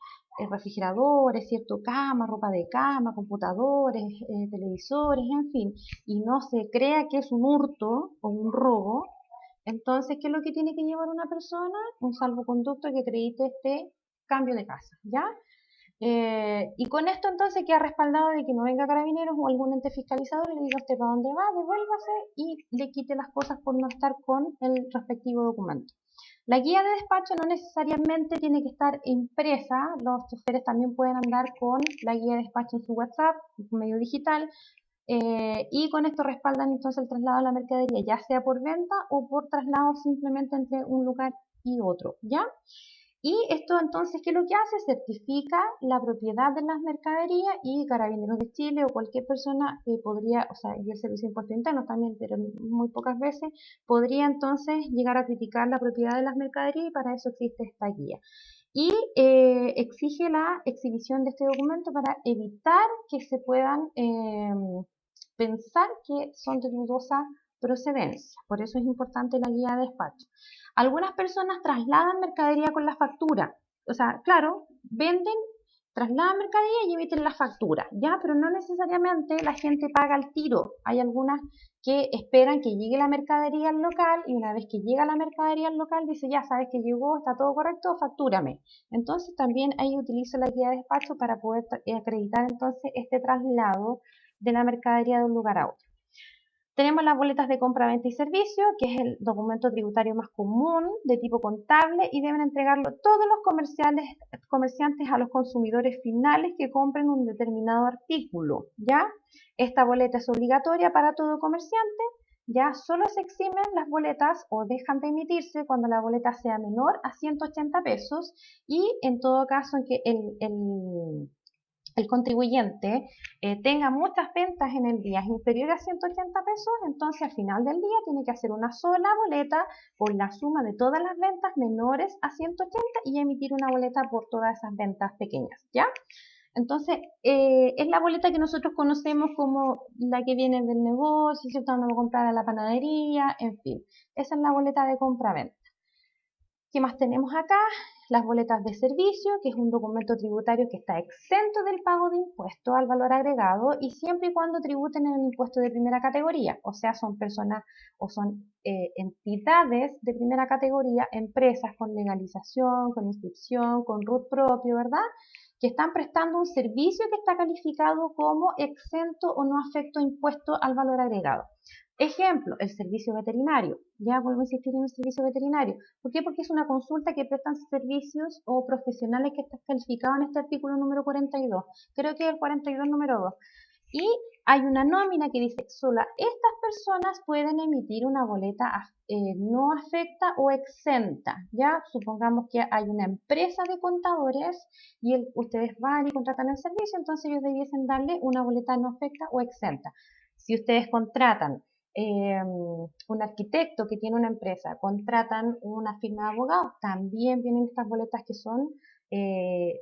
refrigeradores, cierto, cama, ropa de cama, computadores, televisores, en fin, y no se crea que es un hurto o un robo. Entonces, ¿qué es lo que tiene que llevar una persona? Un salvoconducto que acredite este cambio de casa, ¿ya? Y con esto entonces queda respaldado de que no venga Carabineros o algún ente fiscalizador y le diga a usted para dónde va, devuélvase y le quite las cosas por no estar con el respectivo documento. La guía de despacho no necesariamente tiene que estar impresa, los choferes también pueden andar con la guía de despacho en su WhatsApp, en medio digital, y con esto respaldan entonces el traslado de la mercadería, ya sea por venta o por traslado simplemente entre un lugar y otro, ¿ya? Y esto entonces, ¿qué es lo que hace? Certifica la propiedad de las mercaderías y Carabineros de Chile o cualquier persona podría, o sea, y el Servicio de Impuestos Internos también, pero muy pocas veces, podría entonces llegar a criticar la propiedad de las mercaderías y para eso existe esta guía. Y exige la exhibición de este documento para evitar que se puedan pensar que son de dudosa procedencia. Por eso es importante la guía de despacho. Algunas personas trasladan mercadería con la factura. O sea, claro, venden, trasladan mercadería y emiten la factura, ¿ya? Pero no necesariamente la gente paga al tiro. Hay algunas que esperan que llegue la mercadería al local y una vez que llega la mercadería al local dice, ya sabes que llegó, está todo correcto, factúrame. Entonces también ahí utilizo la guía de despacho para poder acreditar entonces este traslado de la mercadería de un lugar a otro. Tenemos las boletas de compra, venta y servicio, que es el documento tributario más común de tipo contable y deben entregarlo todos los comerciantes a los consumidores finales que compren un determinado artículo, ¿ya? Esta boleta es obligatoria para todo comerciante, ya solo se eximen las boletas o dejan de emitirse cuando la boleta sea menor a 180 pesos y en todo caso en que el contribuyente tenga muchas ventas en el día inferior a 180 pesos, entonces al final del día tiene que hacer una sola boleta por la suma de todas las ventas menores a 180 y emitir una boleta por todas esas ventas pequeñas, ¿ya? Entonces, es la boleta que nosotros conocemos como la que viene del negocio, ¿cierto? Vamos a comprar a la panadería, en fin. Esa es la boleta de compra-venta. ¿Qué más tenemos acá? Las boletas de servicio, que es un documento tributario que está exento del pago de impuesto al valor agregado y siempre y cuando tributen en el impuesto de primera categoría, o sea, son personas o son entidades de primera categoría, empresas con legalización, con inscripción, con RUT propio, ¿verdad? que están prestando un servicio que está calificado como exento o no afecto a impuesto al valor agregado. Ejemplo, el servicio veterinario. Ya vuelvo a insistir en el servicio veterinario. ¿Por qué? Porque es una consulta que prestan servicios o profesionales que están calificados en este artículo número 42. Creo que es el 42 número 2. Y hay una nómina que dice, solo estas personas pueden emitir una boleta no afecta o exenta. Ya supongamos que hay una empresa de contadores y ustedes van y contratan el servicio, entonces ellos debiesen darle una boleta no afecta o exenta. Si ustedes contratan un arquitecto que tiene una empresa, contratan una firma de abogados, también vienen estas boletas que son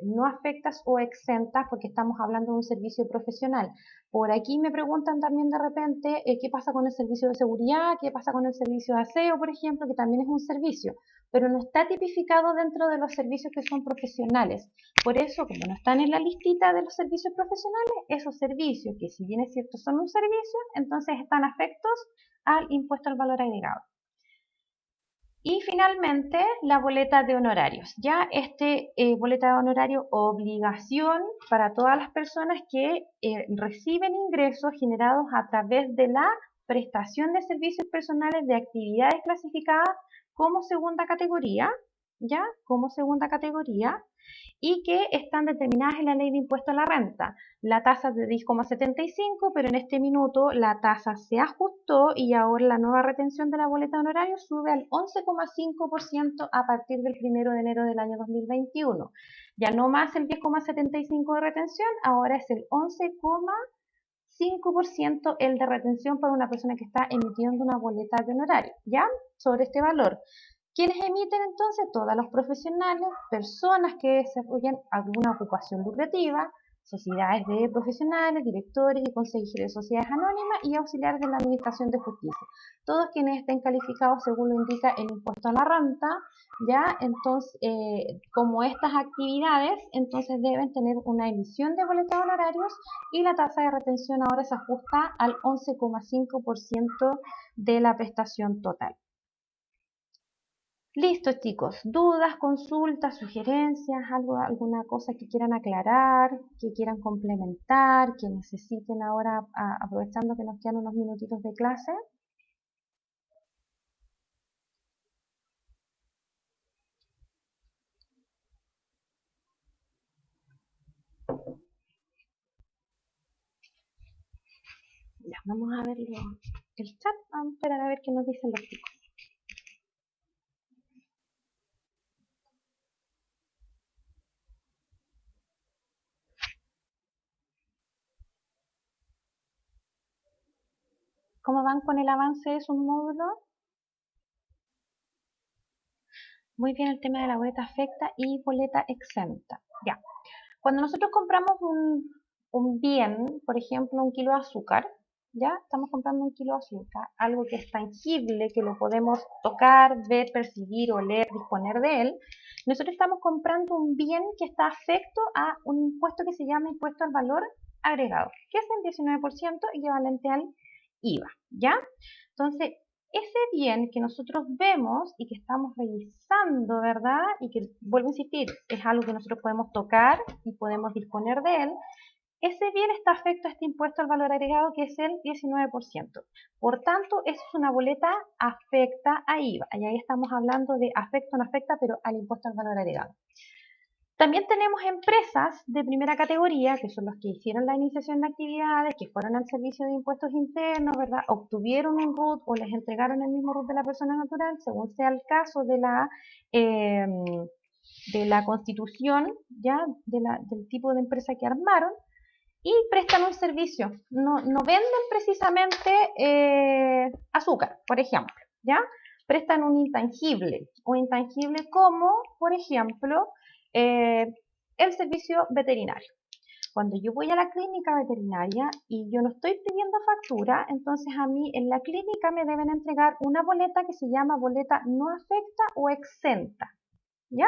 no afectas o exentas porque estamos hablando de un servicio profesional. Por aquí me preguntan también de repente qué pasa con el servicio de seguridad, qué pasa con el servicio de aseo, por ejemplo, que también es un servicio, pero no está tipificado dentro de los servicios que son profesionales. Por eso, como no están en la listita de los servicios profesionales, esos servicios, que si bien es cierto son un servicio, entonces están afectos al impuesto al valor agregado. Y finalmente, la boleta de honorarios. Ya boleta de honorario, obligación para todas las personas que reciben ingresos generados a través de la prestación de servicios personales de actividades clasificadas como segunda categoría, ya, como segunda categoría, y que están determinadas en la ley de impuesto a la renta. La tasa es de 10,75, pero en este minuto la tasa se ajustó y ahora la nueva retención de la boleta de honorario sube al 11,5% a partir del 1 de enero del año 2021. Ya no más el 10,75 de retención, ahora es el 11,5% el de retención para una persona que está emitiendo una boleta de honorario, ¿ya? Sobre este valor. ¿Quiénes emiten entonces? Todos los profesionales, personas que desarrollan alguna ocupación lucrativa, sociedades de profesionales, directores y consejeros de sociedades anónimas y auxiliares de la Administración de Justicia. Todos quienes estén calificados según lo indica el impuesto a la renta, ya, entonces, como estas actividades, entonces deben tener una emisión de boletas de honorarios y la tasa de retención ahora se ajusta al 11,5% de la prestación total. Listo, chicos. ¿Dudas, consultas, sugerencias, alguna cosa que quieran aclarar, que quieran complementar, que necesiten ahora, aprovechando que nos quedan unos minutitos de clase? Ya, vamos a ver el chat. Vamos a esperar a ver qué nos dicen los chicos. ¿Cómo van con el avance de sus módulos? Muy bien, el tema de la boleta afecta y boleta exenta. Ya. Cuando nosotros compramos un bien, por ejemplo, 1 kilo de azúcar, ya estamos comprando 1 kilo de azúcar, algo que es tangible, que lo podemos tocar, ver, percibir, oler, disponer de él. Nosotros estamos comprando un bien que está afecto a un impuesto que se llama impuesto al valor agregado, que es el 19% equivalente al IVA, ¿ya? Entonces, ese bien que nosotros vemos y que estamos revisando, ¿verdad? Y que, vuelvo a insistir, es algo que nosotros podemos tocar y podemos disponer de él, ese bien está afecto a este impuesto al valor agregado que es el 19%. Por tanto, es una boleta afecta a IVA. Y ahí estamos hablando de afecta o no afecta, pero al impuesto al valor agregado. También tenemos empresas de primera categoría, que son los que hicieron la iniciación de actividades, que fueron al servicio de impuestos internos, ¿verdad? Obtuvieron un RUT o les entregaron el mismo RUT de la persona natural, según sea el caso de la constitución, ¿ya? Del tipo de empresa que armaron, y prestan un servicio. No venden precisamente azúcar, por ejemplo, ¿ya? Prestan un intangible como, por ejemplo, el servicio veterinario. Cuando yo voy a la clínica veterinaria y yo no estoy pidiendo factura, entonces a mí en la clínica me deben entregar una boleta que se llama boleta no afecta o exenta, ¿ya?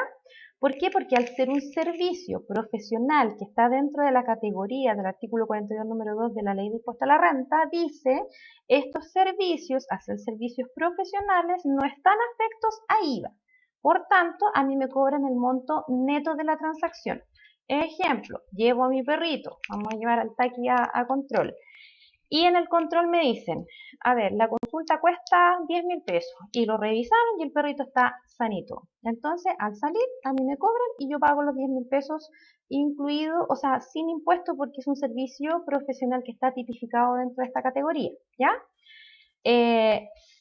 ¿Por qué? Porque al ser un servicio profesional que está dentro de la categoría del artículo 42 número 2 de la ley de impuesto a la renta, dice, estos servicios, hacer servicios profesionales, no están afectos a IVA. Por tanto, a mí me cobran el monto neto de la transacción. Ejemplo, llevo a mi perrito, vamos a llevar al Taki a control. Y en el control me dicen, a ver, la consulta cuesta 10.000 pesos. Y lo revisaron y el perrito está sanito. Entonces, al salir, a mí me cobran y yo pago los 10.000 pesos incluido, o sea, sin impuesto porque es un servicio profesional que está tipificado dentro de esta categoría, ¿ya?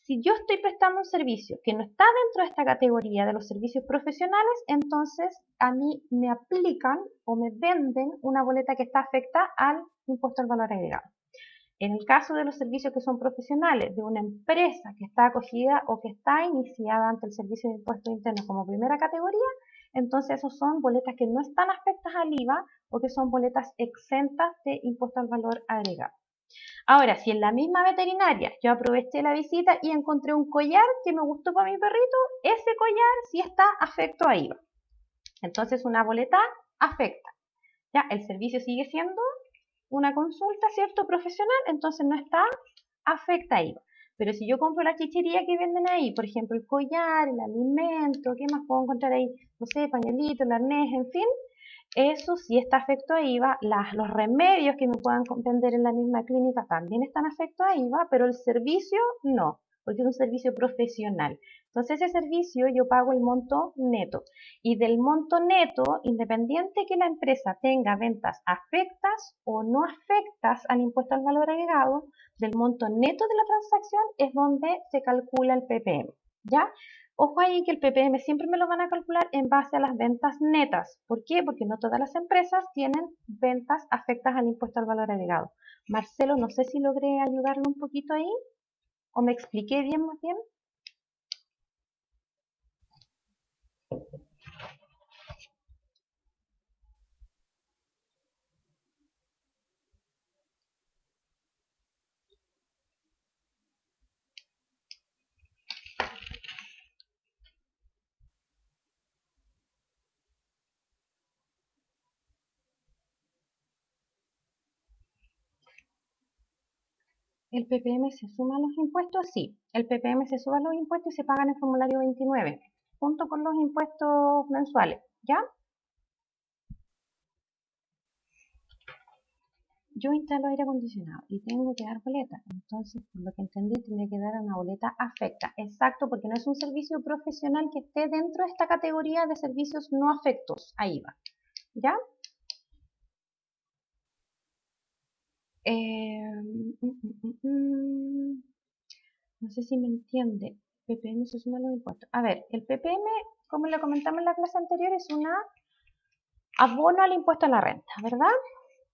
Si yo estoy prestando un servicio que no está dentro de esta categoría de los servicios profesionales, entonces a mí me aplican o me venden una boleta que está afecta al impuesto al valor agregado. En el caso de los servicios que son profesionales, de una empresa que está acogida o que está iniciada ante el Servicio de Impuestos Internos como primera categoría, entonces esos son boletas que no están afectas al IVA o que son boletas exentas de impuesto al valor agregado. Ahora, si en la misma veterinaria yo aproveché la visita y encontré un collar que me gustó para mi perrito, ese collar sí está afecto a IVA. Entonces una boleta afecta. Ya, el servicio sigue siendo una consulta, ¿cierto? Profesional, entonces no está afecta a IVA. Pero si yo compro la chichería que venden ahí, por ejemplo, el collar, el alimento, ¿qué más puedo encontrar ahí? No sé, pañuelito, el arnés, en fin, eso sí está afecto a IVA. Los remedios que me puedan vender en la misma clínica también están afectos a IVA, pero el servicio no, porque es un servicio profesional. Entonces ese servicio yo pago el monto neto. Y del monto neto, independiente que la empresa tenga ventas afectas o no afectas al impuesto al valor agregado, del monto neto de la transacción es donde se calcula el PPM. ¿Ya? Ojo ahí que el PPM siempre me lo van a calcular en base a las ventas netas. ¿Por qué? Porque no todas las empresas tienen ventas afectas al impuesto al valor agregado. Marcelo, no sé si logré ayudarlo un poquito ahí o me expliqué bien más bien. ¿El PPM se suma a los impuestos? Sí, el PPM se suma a los impuestos y se paga en el formulario 29, junto con los impuestos mensuales, ¿ya? Yo instalo aire acondicionado y tengo que dar boleta, entonces, por lo que entendí, tendré que dar una boleta afecta. Exacto, porque no es un servicio profesional que esté dentro de esta categoría de servicios no afectos a IVA, ¿ya? No sé si me entiende. PPM se suma a los impuestos. A ver, el PPM, como le comentamos en la clase anterior, es un abono al impuesto a la renta, ¿verdad?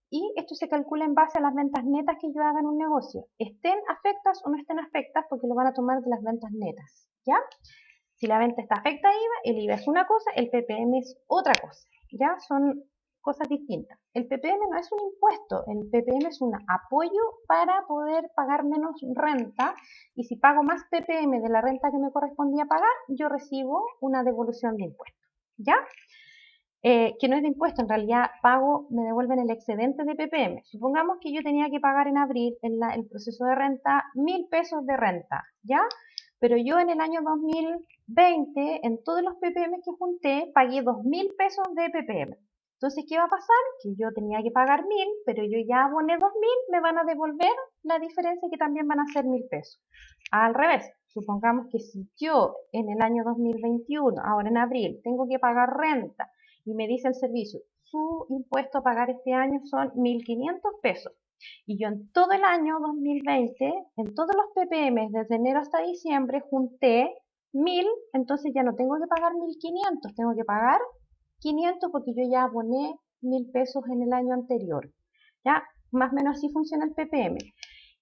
Y esto se calcula en base a las ventas netas que yo haga en un negocio. Estén afectas o no estén afectas, porque lo van a tomar de las ventas netas, ¿ya? Si la venta está afecta a IVA, el IVA es una cosa, el PPM es otra cosa, ¿ya? Son cosas distintas. El PPM no es un impuesto, el PPM es un apoyo para poder pagar menos renta y si pago más PPM de la renta que me correspondía pagar, yo recibo una devolución de impuesto, ¿ya? Que no es de impuesto, en realidad pago, me devuelven el excedente de PPM. Supongamos que yo tenía que pagar en abril en el proceso de renta 1.000 pesos de renta, ¿ya? Pero yo en el año 2020, en todos los PPM que junté, pagué 2.000 pesos de PPM. Entonces, ¿qué va a pasar? Que yo tenía que pagar 1.000, pero yo ya aboné 2.000, me van a devolver la diferencia que también van a ser 1.000 pesos. Al revés, supongamos que si yo en el año 2021, ahora en abril, tengo que pagar renta y me dice el servicio, su impuesto a pagar este año son 1.500 pesos. Y yo en todo el año 2020, en todos los PPM, desde enero hasta diciembre, junté 1.000, entonces ya no tengo que pagar 1.500, tengo que pagar 500 porque yo ya aboné 1.000 pesos en el año anterior. ¿Ya? Más o menos así funciona el PPM.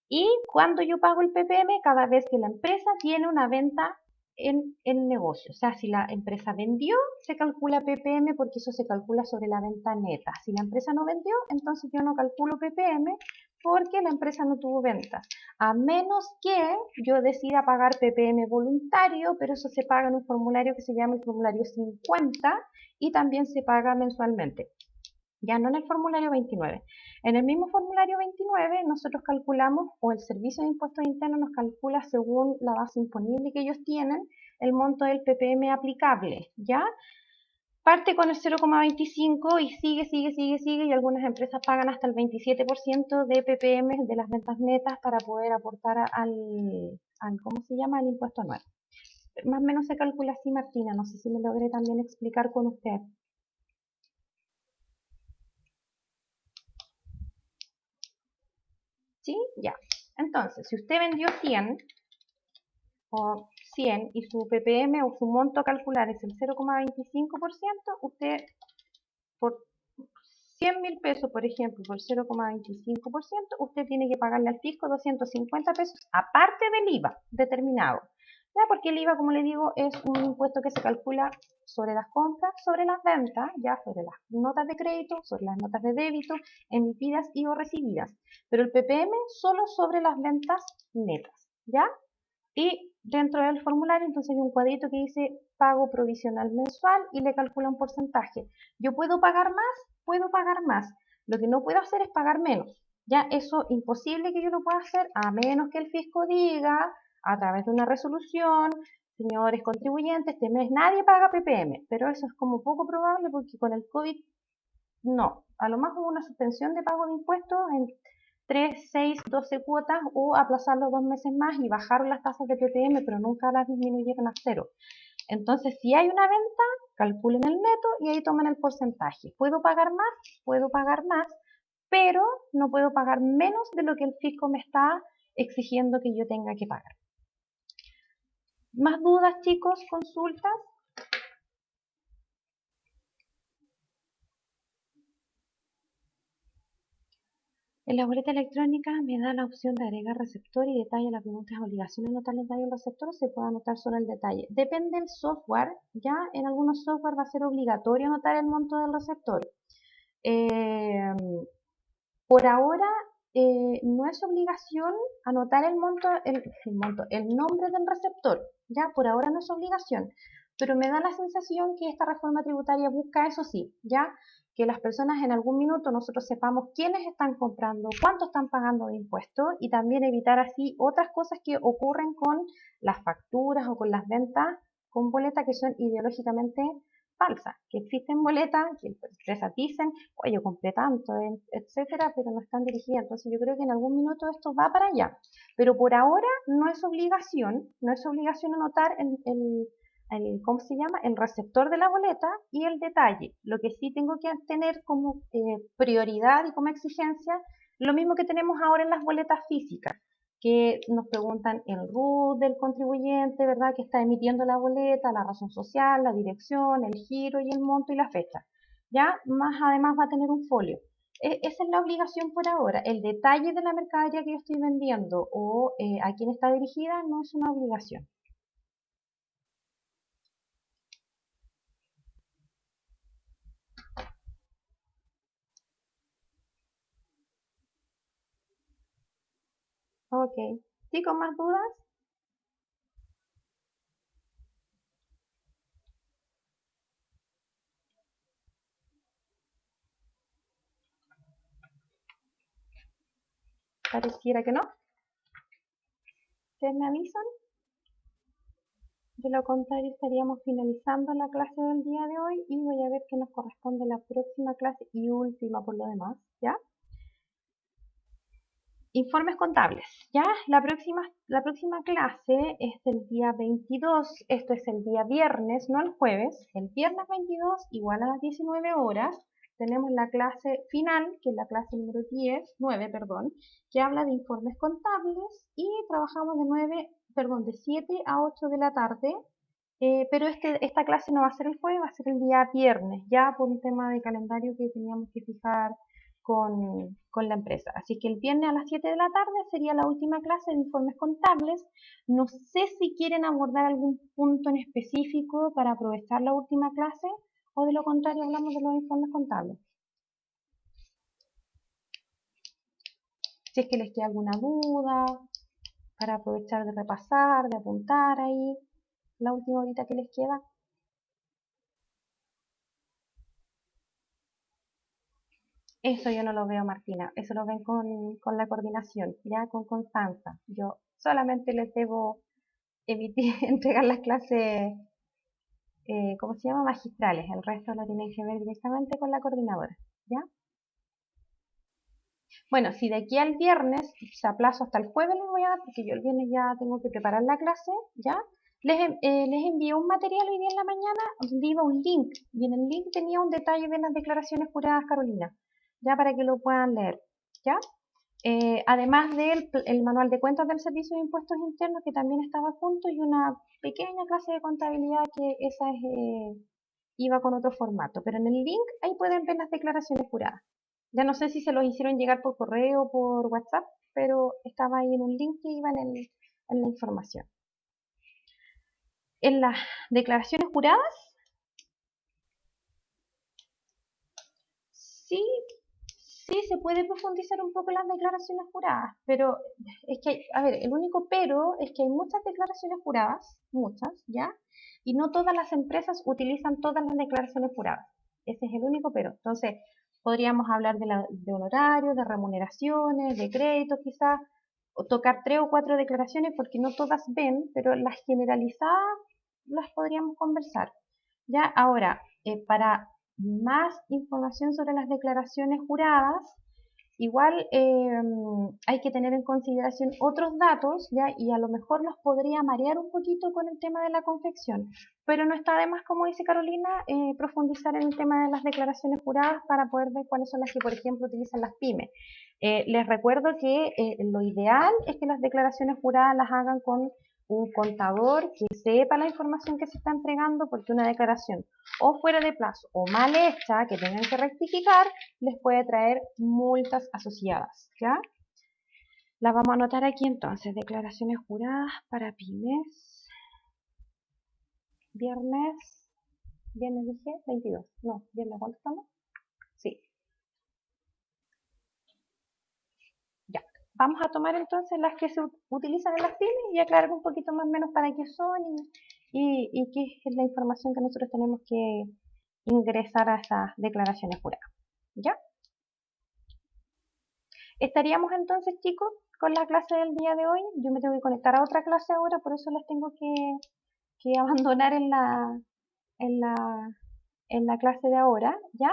Y cuando yo pago el PPM, cada vez que la empresa tiene una venta en el negocio. O sea, si la empresa vendió, se calcula PPM porque eso se calcula sobre la venta neta. Si la empresa no vendió, entonces yo no calculo PPM porque la empresa no tuvo ventas. A menos que yo decida pagar PPM voluntario, pero eso se paga en un formulario que se llama el formulario 50 y también se paga mensualmente. Ya no en el formulario 29. En el mismo formulario 29 nosotros calculamos, o el Servicio de Impuestos Internos nos calcula según la base imponible que ellos tienen, el monto del PPM aplicable, ¿ya? Parte con el 0,25 y sigue y algunas empresas pagan hasta el 27% de ppm de las ventas netas para poder aportar al ¿cómo se llama? Al impuesto anual. Más o menos se calcula así, Martina, no sé si me logré también explicar con usted. ¿Sí? Ya. Entonces, si usted vendió 100 o 100 y su ppm o su monto a calcular es el 0,25%, usted por 100.000 pesos, por ejemplo, por 0,25%, usted tiene que pagarle al fisco 250 pesos, aparte del IVA determinado. ¿Ya? Porque el IVA, como le digo, es un impuesto que se calcula sobre las compras, sobre las ventas, ya sobre las notas de crédito, sobre las notas de débito, emitidas y o recibidas. Pero el ppm solo sobre las ventas netas, ¿ya? Y dentro del formulario entonces hay un cuadrito que dice pago provisional mensual y le calcula un porcentaje. Yo puedo pagar más. Lo que no puedo hacer es pagar menos. Ya eso imposible que yo lo pueda hacer a menos que el fisco diga a través de una resolución, señores contribuyentes, este mes nadie paga ppm, pero eso es como poco probable porque con el COVID no. A lo más hubo una suspensión de pago de impuestos en 3, 6, 12 cuotas o aplazarlo 2 meses más y bajaron las tasas de ppm, pero nunca las disminuyeron a cero. Entonces, si hay una venta, calculen el neto y ahí toman el porcentaje. ¿Puedo pagar más, pero no puedo pagar menos de lo que el fisco me está exigiendo que yo tenga que pagar. ¿Más dudas, chicos? ¿Consultas? En la boleta electrónica me da la opción de agregar receptor y detalle. La pregunta es: ¿obligación anotar el detalle del receptor o se puede anotar solo el detalle? Depende del software. Ya en algunos software va a ser obligatorio anotar el monto del receptor. Por ahora no es obligación anotar el nombre del receptor. Ya por ahora no es obligación. Pero me da la sensación que esta reforma tributaria busca eso sí, ya que las personas en algún minuto nosotros sepamos quiénes están comprando, cuánto están pagando de impuestos y también evitar así otras cosas que ocurren con las facturas o con las ventas con boleta que son ideológicamente falsas, que existen boletas que empresas dicen, oye, yo compré tanto, etcétera, pero no están dirigidas. Entonces yo creo que en algún minuto esto va para allá. Pero por ahora no es obligación anotar ¿cómo se llama? El receptor de la boleta y el detalle. Lo que sí tengo que tener como prioridad y como exigencia, lo mismo que tenemos ahora en las boletas físicas, que nos preguntan el RUT del contribuyente, ¿verdad? Que está emitiendo la boleta, la razón social, la dirección, el giro y el monto y la fecha. Ya, más además va a tener un folio. Esa es la obligación por ahora. El detalle de la mercadería que yo estoy vendiendo o a quién está dirigida no es una obligación. Ok. ¿Sí, con más dudas? Pareciera que no. ¿Ustedes me avisan? De lo contrario, estaríamos finalizando la clase del día de hoy y voy a ver qué nos corresponde la próxima clase y última por lo demás, ¿ya? Informes contables, ¿ya? La próxima clase es el día 22, esto es el día viernes, no el jueves. El viernes 22, igual a las 19 horas, tenemos la clase final, que es la clase número 9, perdón, que habla de informes contables y trabajamos de 7 a 8 de la tarde, pero esta clase no va a ser el jueves, va a ser el día viernes, ya por un tema de calendario que teníamos que fijar con la empresa. Así que el viernes a las 7 de la tarde sería la última clase de informes contables. No sé si quieren abordar algún punto en específico para aprovechar la última clase o de lo contrario hablamos de los informes contables. Si es que les queda alguna duda, para aprovechar de repasar, de apuntar ahí, la última horita que les queda. Eso yo no lo veo, Martina. Eso lo ven con la coordinación, ya con Constanza. Yo solamente les debo entregar las clases ¿cómo se llama? Magistrales. El resto lo tienen que ver directamente con la coordinadora, ¿ya? Bueno, si de aquí al viernes, se aplazo hasta el jueves les voy a dar, porque yo el viernes ya tengo que preparar la clase, ¿ya? Les envié un material hoy día en la mañana, donde iba un link, y en el link tenía un detalle de las declaraciones juradas, Carolina, ya para que lo puedan leer, ¿ya? Además del el manual de cuentas del Servicio de Impuestos Internos, que también estaba junto, y una pequeña clase de contabilidad que esa iba con otro formato. Pero en el link ahí pueden ver las declaraciones juradas. Ya no sé si se los hicieron llegar por correo o por WhatsApp, pero estaba ahí en un link que iba en la información. En las declaraciones juradas, sí, sí se puede profundizar un poco en las declaraciones juradas, pero es que, a ver, el único pero es que hay muchas declaraciones juradas, muchas, ¿ya? Y no todas las empresas utilizan todas las declaraciones juradas. Ese es el único pero. Entonces, podríamos hablar de honorarios, de remuneraciones, de créditos quizás, o tocar 3 o 4 declaraciones porque no todas ven, pero las generalizadas las podríamos conversar. Ya, ahora, para más información sobre las declaraciones juradas, igual hay que tener en consideración otros datos, ¿ya? Y a lo mejor los podría marear un poquito con el tema de la confección, pero no está de más, como dice Carolina, profundizar en el tema de las declaraciones juradas para poder ver cuáles son las que, por ejemplo, utilizan las pymes. Les recuerdo que lo ideal es que las declaraciones juradas las hagan con un contador que sepa la información que se está entregando, porque una declaración o fuera de plazo o mal hecha que tengan que rectificar les puede traer multas asociadas, ¿ya? La vamos a anotar aquí entonces, declaraciones juradas para pymes, viernes dije 22, no, viernes, ¿cuánto estamos? Sí, ya. Vamos a tomar entonces las que se utilizan en las pymes y aclarar un poquito más o menos para qué son y qué es la información que nosotros tenemos que ingresar a esas declaraciones juradas, ¿ya? Estaríamos entonces, chicos, con la clase del día de hoy. Yo me tengo que conectar a otra clase ahora, por eso las tengo que abandonar en la, en la clase de ahora, ¿ya?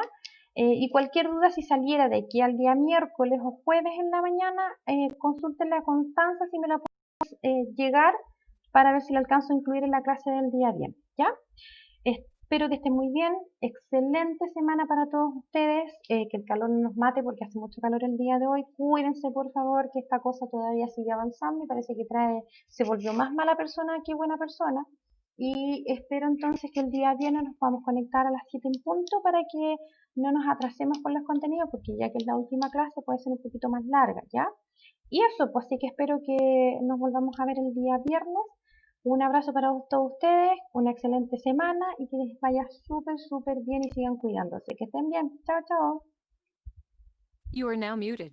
Y cualquier duda, si saliera de aquí al día miércoles o jueves en la mañana, consúltenle a Constanza si me la puedo llegar para ver si la alcanzo a incluir en la clase del día bien, ¿ya? Espero que estén muy bien. Excelente semana para todos ustedes. Que el calor no nos mate porque hace mucho calor el día de hoy. Cuídense, por favor, que esta cosa todavía sigue avanzando y parece que se volvió más mala persona que buena persona. Y espero entonces que el día viernes nos podamos conectar a las 7 en punto para que no nos atrasemos con los contenidos, porque ya que es la última clase puede ser un poquito más larga, ¿ya? Y eso, pues sí que espero que nos volvamos a ver el día viernes. Un abrazo para todos ustedes, una excelente semana y que les vaya súper, súper bien y sigan cuidándose. Que estén bien. Chao, chao. You are now muted.